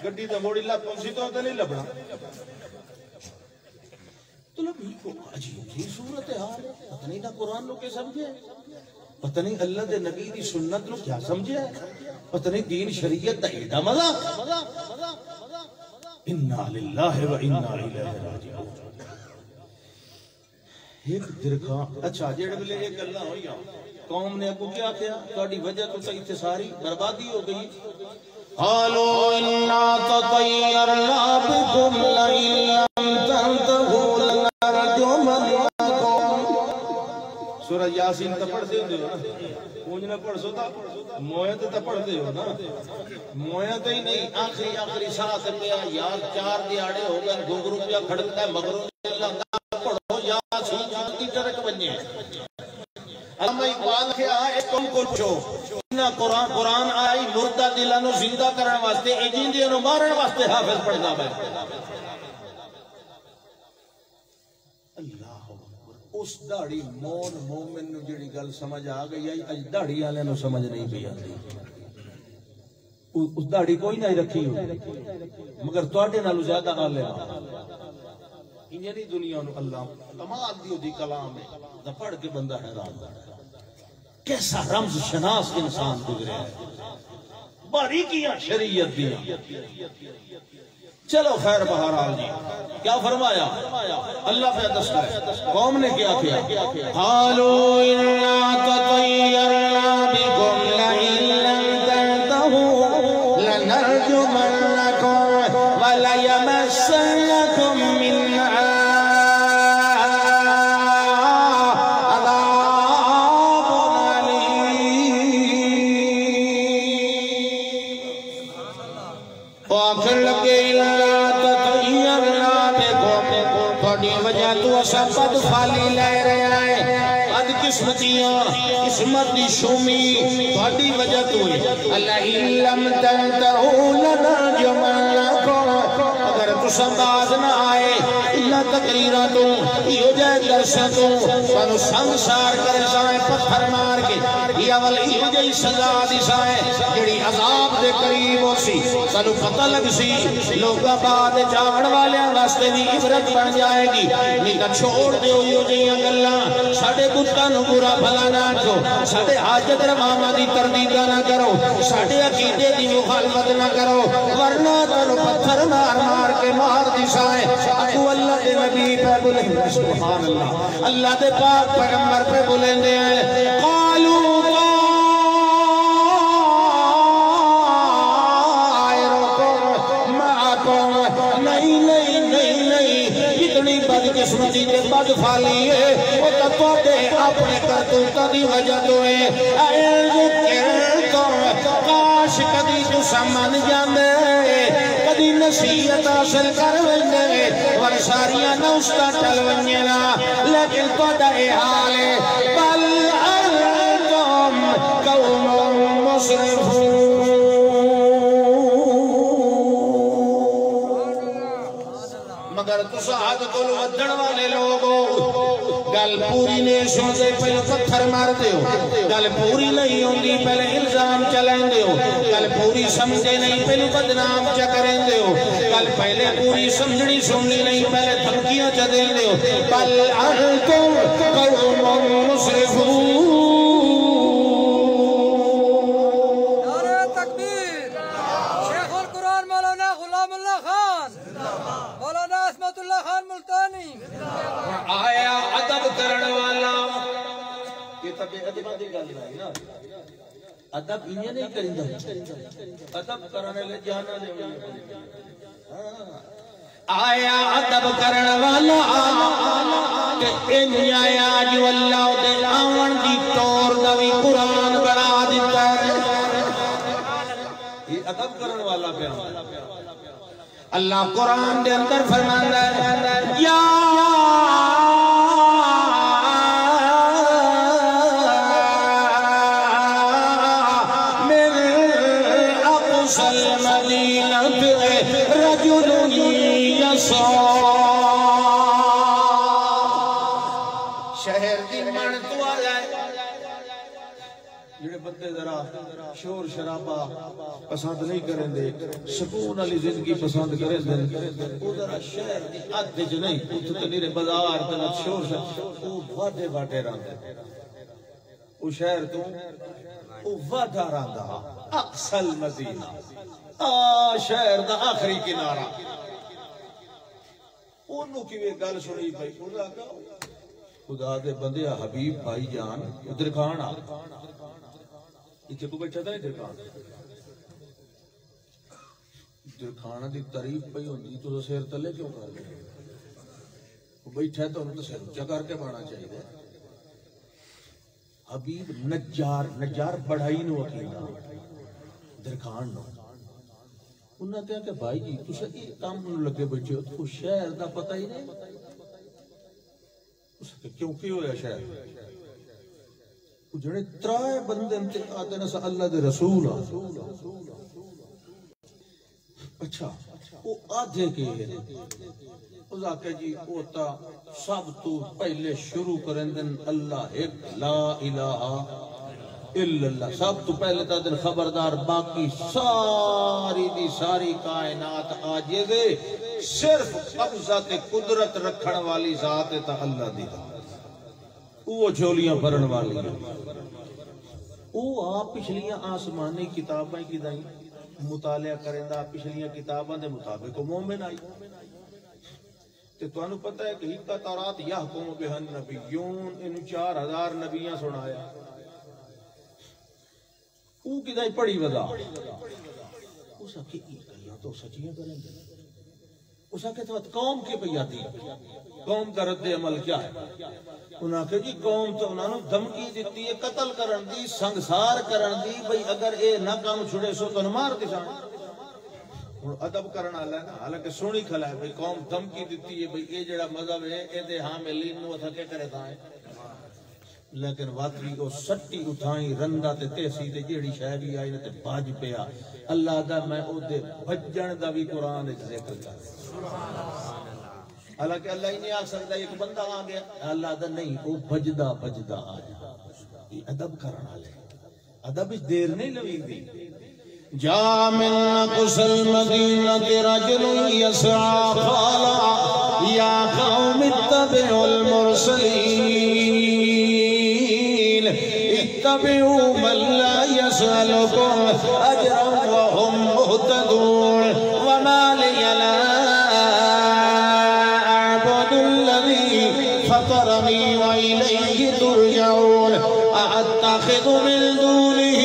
گڈی تے موڑی لا پونسی تو نہیں لبنا تو لبھی کو عجیب ہی صورت حال ہے پتہ نہیں نہ قرآن لو کے سمجھے پتہ نہیں اللہ دے نبی دی سنت نو کیا سمجھے پتہ نہیں دین شریعت دا ایڈا مزہ انا للہ و انا الیہ راجعون ایک درخواست اچھا جڑے ویلے ایک گلاں ہوئیاں قوم نے اگوں کیا کیا تہاڈی وجہ تو تے ساری بربادی ہو گئی قالوا انا تطيرنا بكم لئن تنتهوا لنرجمنكم سورہ یاسین تے پڑھتے ہوندے ہو اونج نہ پڑھ سو تا مویا تے پڑھتے ہو نا مویا تے ہی نہیں آخری ساتھ پہ یار 4 دیہاڑے ہو گئے گھنگرو پیا کھڑکتا ہے مگروں اللہ پڑھو یاسین کی ٹرک بننے علامہ اقبال کے آئے تم کو پوچھو قرآن آئی مردہ دلانو زندہ کرنے واسطے ایجندیاں نو مارن واسطے حافظ پڑھنا ہے اللہ اس داڑھی مون مومن نو جڑی گل سمجھ آ گئی آئی اج داڑھی والے نو سمجھ نہیں پئی آندی اس داڑھی کوئی نہیں رکھی ہو مگر تواڈے نالوں زیادہ عالم انہیں نہیں دنیا نو اللہ کمال دیو دی کلام ہے پڑھ کے بندہ حیران کیسا رمز شناس انسان گزرے ہے باریکیاں شریعت دیا چلو خیر بہرحال جی کیا فرمایا اللہ پہ دستا ہے قوم نے کیا کیا قالوا انا تطيرنا بكم لئن لم تنتهوا لنرجمنكم وليمسنكم منا بد فالی لے رہا ہے بد قسمتیاں قسمت دی شومی بڑی وجہ تو ہے اللہ علم تنتہو لنرجمنکم اگر تسا باز نہ آئے اللہ تقریرہ تو یہ جائے درسہ تو سنو سنسار کرے سائیں پتھر مار کے یہ اول یہ جائے سزا دی سائیں جڑی عذاب دے قریب ہو سی سنو پتہ لگ سی لوگا بعد جاڑ والے واسطے دی عبرت بن جائے گی نہیں کہ چھوڑ دیو یہ جائیں گلہ ساڑے کتانو برا بھلا نہ چھو ساڑے حاجت رمامہ دی تردیدہ نہ کرو ساڑے عقیدے دی مخالفت نہ کرو ورنہ تنو پتھر مار کے مار دی سائیں اکو اللہ دے نبی پہ بلیں سبحان اللہ اللہ دے پاک پیغمبر پہ بلیں دے ہیں قالوا طائرکم معکم نہیں اتنی بد قسمتی کے بد فالی ہے وہ تطوڑے اپنے کرتوتا دی وجہ تو ہے کاش کدی تو سمن جاندے کدی نصیحت حاصل کر ویندے ور ساریاں نوستا ٹل ونجنا لیکن توڑا اے حال ہے بل انتم قوم مسرفون مگر تسا حد کل ودن والے لوگوں گل پوری نے سوندے پہلے پتھر مار دیو گل پوری نہیں ہوندی پہلے الزام چلیں دیو گل پوری سمجھے نہیں پہلے بدنام چکریں دیو گل پہلے پوری سمجھنی سننی نہیں پہلے دھمکیاں چدیں دیو بل انتم قوم مسرفون نعرہ تکبیر شیخ القرآن مولانا غلام اللہ خان مولانا عصمت اللہ خان ملتانی آیا ادب کرن والا یہ تب ادب دی گل ہے نا ادب انہیں نہیں کریندا ادب کرنے لے جانا دے آیا ادب کرن والا کہ ان آیا جو اللہ دے آون دی طور دا وی قرآن بنا دیتا ہے یہ ادب کرن والا بیان اللہ قرآن دے اندر فرماندا ہے یا شہر دی من تو آ جائے جڑے بندے ذرا شور شرابہ پسند نہیں کریں دے سکون والی زندگی پسند کریں دے او ذرا شہر دی حد وچ نہیں اتھے نیرے بازار تے شور او واڈے واڈے رہندے او شہر تو او واڈا رہندا اقصى المدینہ شہر دا آخری کنارہ اونوں کیویں گل سنی بھائی خدا دے بندے حبیب بھائی جان درخان آ اتنے کو بیٹھا تھا درخان دی تعریف پئی ہوندی تو سیر تلے کیوں کر دے بیٹھا تو انہوں تو سیر اونچا کر کے بانا چاہیے حبیب نجار بڑھائی نو اکیلا درخان نو انہوں نے کہا کہ بھائی جی تسا یہ کام نو لگے بیٹھے ہو تو شہر دا پتہ ہی نہیں کیوں کی ہویا شہر جڑے ترائے بندے تے آتے نا سا اللہ دے رسول اچھا وہ آدھے کے اس آکے جی اوتا سب تو پہلے شروع کریں دن اللہ ایک لا الہ الا اللہ سب تو پہلے تا دن خبردار باقی ساری دی ساری کائنات آجے دے صرف قبضہ قدرت رکھن والی ذات تا اللہ دی وہ جھولیاں بھرن والی وہ آپ پچھلیاں آسمانی کتابیں کی دائیں مطالعہ کریں دا پچھلیاں کتابیں دے مطابق مومن آئی تے تو انہوں پتہ ہے کہ ہی تورات یحکم بہن نبیون انہوں 4000 نبیاں سنایا وہ کی دائیں پڑی ودا اسا کہ یہ تو سچیاں کریں گے اسا کہ تو قوم کی پیاتی قوم کا رد عمل کیا ہے انہاں کہ جی قوم تو انہاں نے دھمکی دیتی ہے قتل کرن دی سنگسار کرن دی بھئی اگر اے نہ کام چھڑے سو تو مار دی جان اور ادب کرنا ہے نا حالانکہ سونی کھلا ہے بھئی قوم دھمکی دیتی ہے بھئی اے جڑا مذہب ہے اے دے حاملین نو تھا کہ کرے تھا لیکن واقعی وہ سٹی اٹھائیں رندہ تے تیسی تے جیڑی شے بھی آئی تے باج پیا اللہ دا میں او دے بھجن دا بھی قرآن وچ ذکر کر حالانکہ اللہ ہی نہیں آ سکتا ایک بندہ آ گیا اللہ دا نہیں وہ بجدا آیا یہ ادب کرنا لے ادب اس دیر نہیں لگی دی جا من قص المدینة رجل یسعى قال یا قوم اتبعوا المرسلین اتبعوا من لا يسألكم اجرا وهم مهتدون وما لي لا فطرني وإليه ترجعون أأتخذ من دونه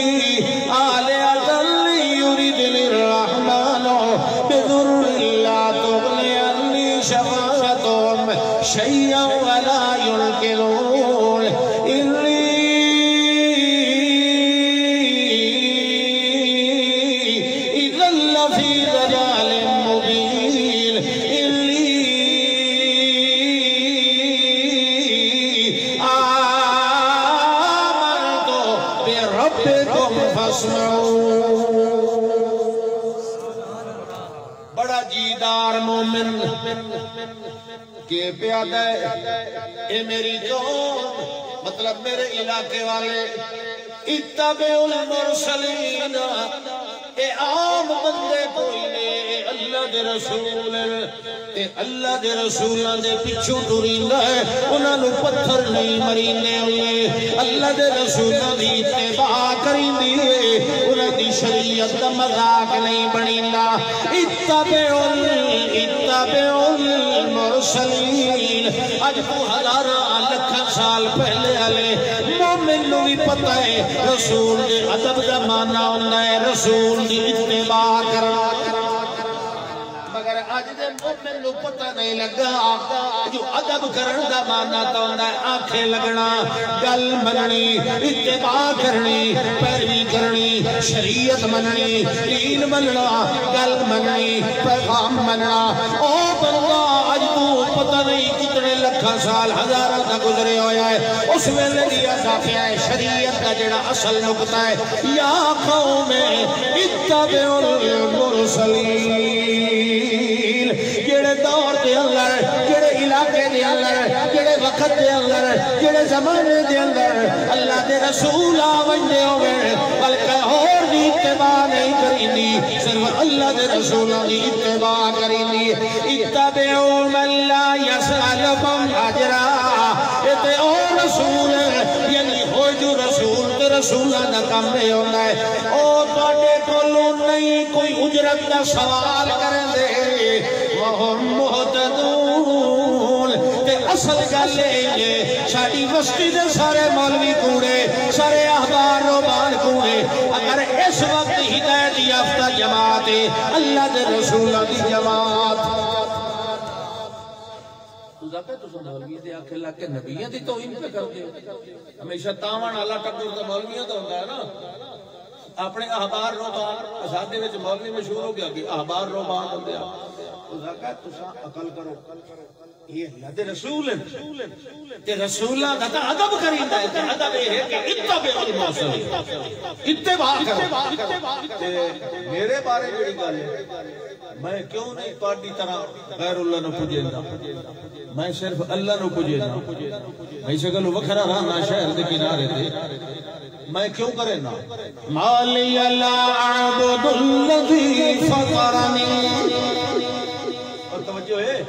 آلهة يردني الرحمن بضر لا تغني عني شفاعتهم شيئا ولا ينقذون إني إذا لفي ضلال مبين بڑا جیدار مومن کے پیادہ ہے اے میری قوم مطلب میرے علاقے والے اتبعوا المرسلین اے عام بندے کوئی نے اللہ دے رسول تے اللہ دے رسولہ دے پچھو ٹریندا ہے انہاں نو پتھر نہیں مریندے ہوئے اللہ دے رسولہ دی اتباع کریندی ہے انہاں دی شریعت دا مذاق نہیں بنیندا اتبعوا المرسلین اج تو ہزاراں لکھاں سال پہلے والے مومن نو بھی پتہ ہے رسول دے ادب دا معنی ہوندا ہے رسول دی اتباع کرنا مگر اج دے مومن نو پتہ نہیں لگا جو ادب کرن دا معنی تا ہوندا ہے آنکھیں لگنا گل مننی اتباع کرنی پیروی کرنی شریعت مننی دین مننا گل مننی پیغام مننا او بندہ اج تو پتہ نہیں کتنے لکھاں سال ہزاراں دا گزرے ہویا ہے اس ویلے دی اضافہ ہے شریعت دا جڑا اصل نقطہ ہے یا قوم اتبعوا المرسلین جڑے دور دے اندر جڑے علاقے دے اندر جڑے وقت دے اندر جڑے زمانے دے اندر اللہ دے رسول آوندے ہوئے بلکہ اور دی اتباع نہیں کریندی صرف اللہ دے رسولوں دی اتباع کریندی اتبعوا من لا يسألكم اجرا تے او رسول یعنی ہو جو رسول تے رسولاں دا کم اے ہوندا ہے او تواڈے کولوں نہیں کوئی اجرت دا سوال کرندے وہم مہتدون تے اصل گل اے ساڈی بستی دے سارے مولوی کوڑے سارے احبار رہبان کوڑے اگر اس وقت ہدایت یافتہ جماعت ہے اللہ دے رسولاں دی جماعت مولوی دے آنکھیں لگ کے نبیوں دی توہین پہ کرتے ہو ہمیشہ تاوان اللہ ٹکر تو مولویوں تو ہوتا ہے نا اپنے احبار روبان اساتذے وچ مولوی مشہور ہو گیا کہ احبار روبان ہوندے آ تو تساں عقل کرو یہ اللہ دے رسول ہیں تے رسولاں دا ادب کریندا ہے تے ادب یہ ہے کہ اتبع المرسلین اتباع کرو تے میرے بارے جڑی گل ہے میں کیوں نہیں تہاڈی طرح غیر اللہ نو پوجیندا میں صرف اللہ نو پوجیندا میں شکل وکھرا رہنا شہر دے کنارے تے میں کیوں کرے نا مالی لا اعبد الذی فطرنی اور توجہ ہے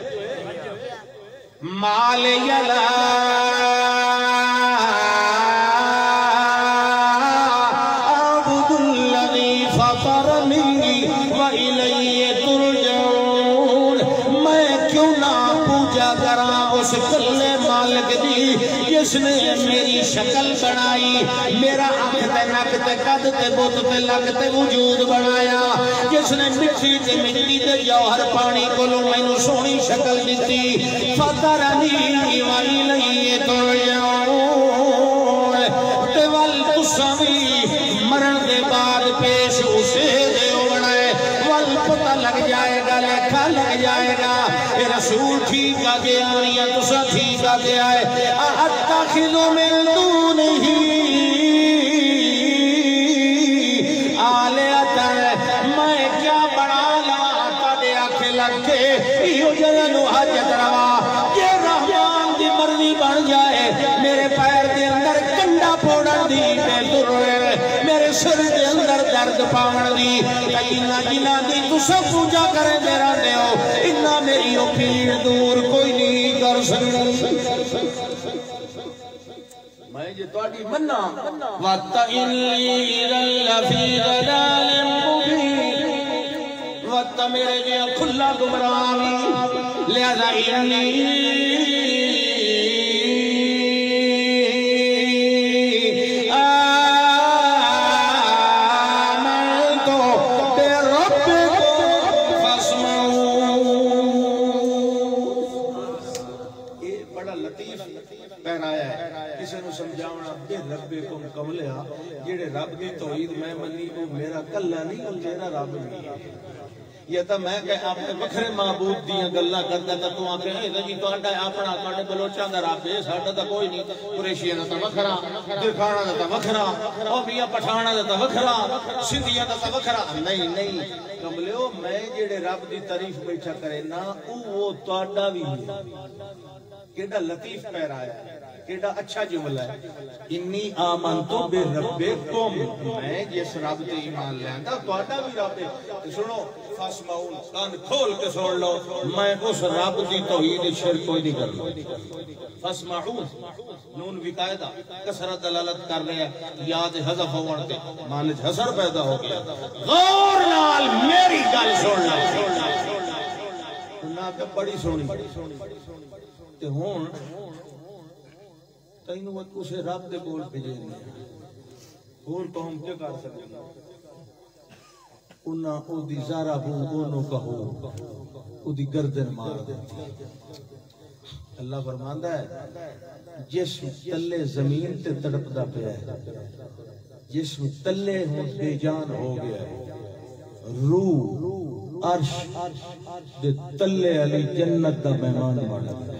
مالی لا اعبد الذی فطرنی وإلی ترجعون میں کیوں نہ پوجا کراں اس کلے مالک دی جس نے میری شکل بنائی میرا آنکھ تے نک تے قد تے بت تے لگ تے وجود بنایا جس نے مٹی تے مٹی تے جوہر پانی کولوں مینوں سونی شکل دتی فطرنی وإلی ترجعون تے ول تساں وی مرن دے بعد پیش اسے دے بنائے ول پتہ لگ جائے گا لکھا لگ جائے گا اے رسول ٹھیک آ گیا یا تساں ٹھیک آ گیا ہے اتخذ من دونہ آلہۃ میں کیا بنا لا تاڈے آنکھیں لگ کے ایو جنوں حاجت روا کہ رحمان دی مرضی بن جائے میرے پیر دے اندر کنڈا پھوڑن دی بہتر ہے میرے سر دے اندر درد پاون دی جنہ جنہ دی تساں پوجا کرے میرا دیو انہاں میری او پیڑ دور کوئی نہیں کر سکدا میں جے تہاڈی مننا وَتَإِنِّي إِذًا لَّفِي ضَلَالٍ مُّبِينٍ وَتَّ میرے جے کھلا گمراہی لہذا ربکم کملیا جڑے رب دی توحید میں منی او میرا کلا نہیں او تیرا رب نہیں ہے یہ تا میں کہ اپنے وکھرے معبود دیاں گلاں کردا تے تو آکھے اے جی تہاڈا اپنا تہاڈے بلوچاں دا رب ہے ساڈا تا کوئی نہیں قریشیاں دا تا وکھرا درکھانا دا تا وکھرا او میاں پٹھانا دا تا وکھرا سندھیاں دا تا وکھرا نہیں کملیو میں جڑے رب دی تعریف بیٹھا کرے نا او تہاڈا وی ہے کیڑا لطیف پیرایا ہے کیڑا اچھا جملہ ہے انی آمنتو بے ربکم میں جس رب تے ایمان لیندا تہاڈا بھی رب ہے سنو فاسمعون کان کھول کے سن لو میں اس رب دی توحید شرک کوئی نہیں کرنا فاسمعون نون وقاعدہ کسرت دلالت کر رہے ہیں یاد حذف ہون تے مان وچ حسر پیدا ہو گیا غور نال میری گل سن لو نہ تے بڑی سونی تے ہن تینوں اسے رب دے کول بھیجے نہیں اور قوم کیا کر سکتے انہاں او دی زارا ہو اونوں کہو او دی گردن مار دے اللہ فرماندا ہے جسم تلے زمین تے تڑپدا پیا ہے جسم تلے ہوں بے جان ہو گیا ہے روح عرش دے تلے علی جنت دا مہمان بن گیا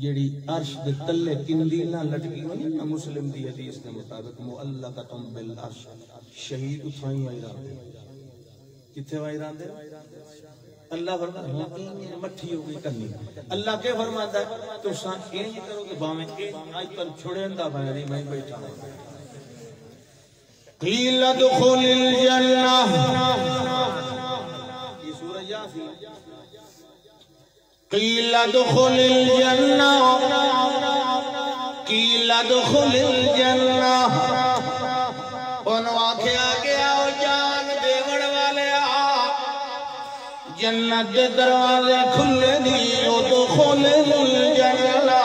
جیڑی عرش دے تلے کندیلاں لٹکی ہوئی نا مسلم دی حدیث کے مطابق معلقۃ بالعرش شہید اتھائیں وائی راندے کتھے وائی راندے اللہ فرماتا ہے مٹھی ہو گئی کنی اللہ کے فرماتا ہے تو سان اینج کرو کہ باویں آج تن چھڑیندا میں میں بیٹھا ہوں قیل ادخل الجنہ یہ سورہ یاسین قیل ادخل الجنہ قیل ادخل الجنہ انہوں آکھیا گیا او جان دیوڑ والے جنت دے دروازے کھلے دی ادخل الجنہ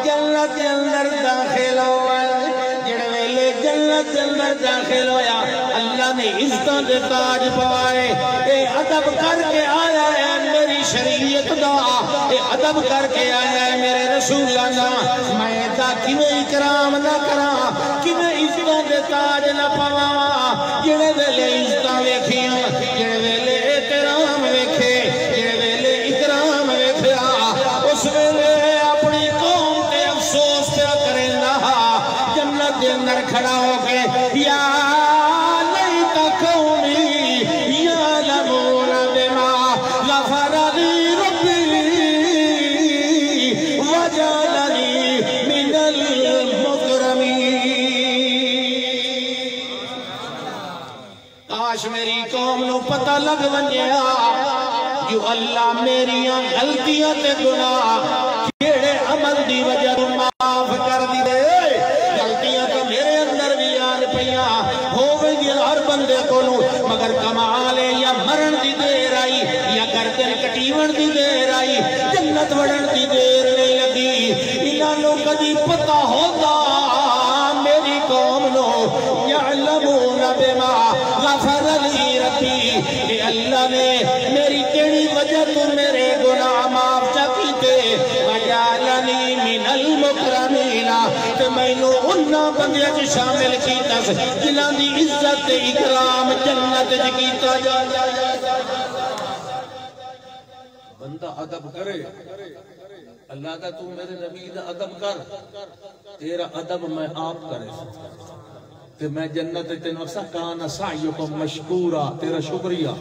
جنت کے اندر داخل ہوئے جڑے ویلے جنت کے اندر داخل ہویا اللہ نے عزتوں دے تاج پوائے اے ادب کر کے آیا ہے میری شریعت دا اے ادب کر کے آیا ہے میرے رسول اللہ میں دا کیویں اکرام نہ کراں کیویں عزتوں دے تاج نہ پواں جڑے ویلے عزتاں ویکھیاں جڑے ویلے احترام ویکھے جڑے ویلے اکرام ویکھیا اس ویلے اپنی قوم تے افسوس پیا کریندا جنت دے اندر کھڑا ہو کے یا لیت قومی یعلمون بما غفر لی ربی وجعلنی من المکرمین کاش میری قوم نو پتہ لگ ونجیا جو اللہ میریاں غلطیاں تے گناہ کیڑے عمل دی وجہ تو معاف کر دی دے غلطیاں تو میرے اندر بھی آن پیاں ہووے گی ہر بندے کو مگر کمالے یا مرن دی دیر آئی یا گردن کٹیون دی دیر آئی جنت وڑن دی دیر نہیں لگی انہاں نو کدی پتہ ہوتا میری قوم نو یعلمون بما غفر لی ربی کہ اللہ نے میری کیڑی وجہ تو میرے گناہ معاف چکیتے وجعلنی من المکرمین کہ میں نو انہاں بندیاں چ شامل کیتا جنہاں دی عزت اکرام جنت چ کیتا جائے بندہ ادب کرے اللہ دا تو میرے نبی دا ادب کر تیرا ادب میں آپ کرے کہ میں جنت تینوں اکسا کانا سعیکم مشکورا تیرا شکریہ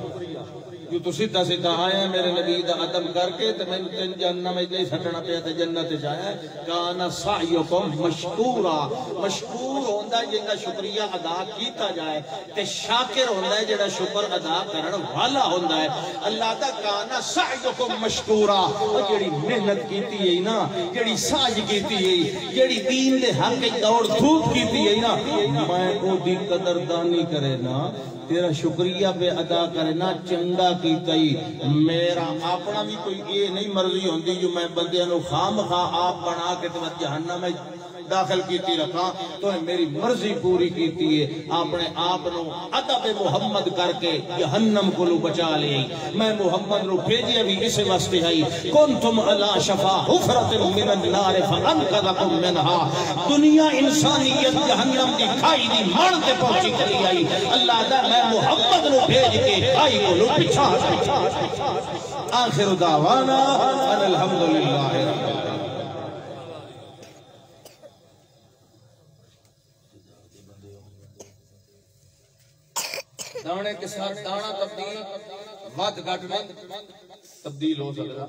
جو تو سیدھا سیدھا آیا ہے میرے نبی دا ادب کر کے تو میں تین جنہ میں نہیں سٹنا پیا تھا جنت جایا ہے کانا سعیکم مشکورا مشکور ہوندہ ہے جنہا شکریہ ادا کیتا جائے تے شاکر ہوندہ ہے جنہا شکر ادا کرن والا ہوندہ ہے اللہ دا کانا سعیکم مشکورا اور جڑی محنت کیتی ہے نا جڑی ساج کیتی ہے جڑی دین دے حق دوڑ دھوپ کیتی ہے نا میں او دی قدردانی کرے نا تیرا شکریہ پہ ادا کرنا چنگا کیتا ہی میرا اپنا بھی کوئی یہ نہیں مرضی ہوندی جو میں بندیاں نو خام خواہ آپ بنا کے تو جہنم میں داخل کیتی رکھا تو میری مرضی پوری کیتی ہے اپنے آپ نو ادب محمد کر کے جہنم کو لو بچا لے میں محمد نو بھیجیا بھی اسے واسطے آئی کنتم علی شفا حفرت من النار فانقذکم منہا دنیا انسانیت جہنم کی کھائی دی مڑ تے پہنچی چلی آئی اللہ دا میں محمد نو بھیج کے کھائی کو لو پچھا آخر دعوانا ان الحمدللہ رب العالمین دانے کے ساتھ دانا تبدیل واد گھٹ نہیں تبدیل ہو سکتا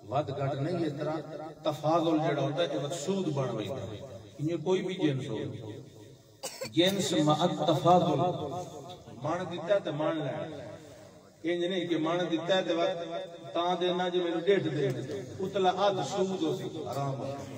واد گھٹ نہیں اس طرح تفاضل جڑا ہوتا ہے کہ سود بڑھ رہی ہے انہیں کوئی بھی جنس ہو جنس مع تفاضل مان دیتا ہے تو مان لائے انج نہیں کہ مان دیتا ہے تو تاں دینا جو میں نے 1.5 دے اتلا آدھ سود ہو سی حرام ہے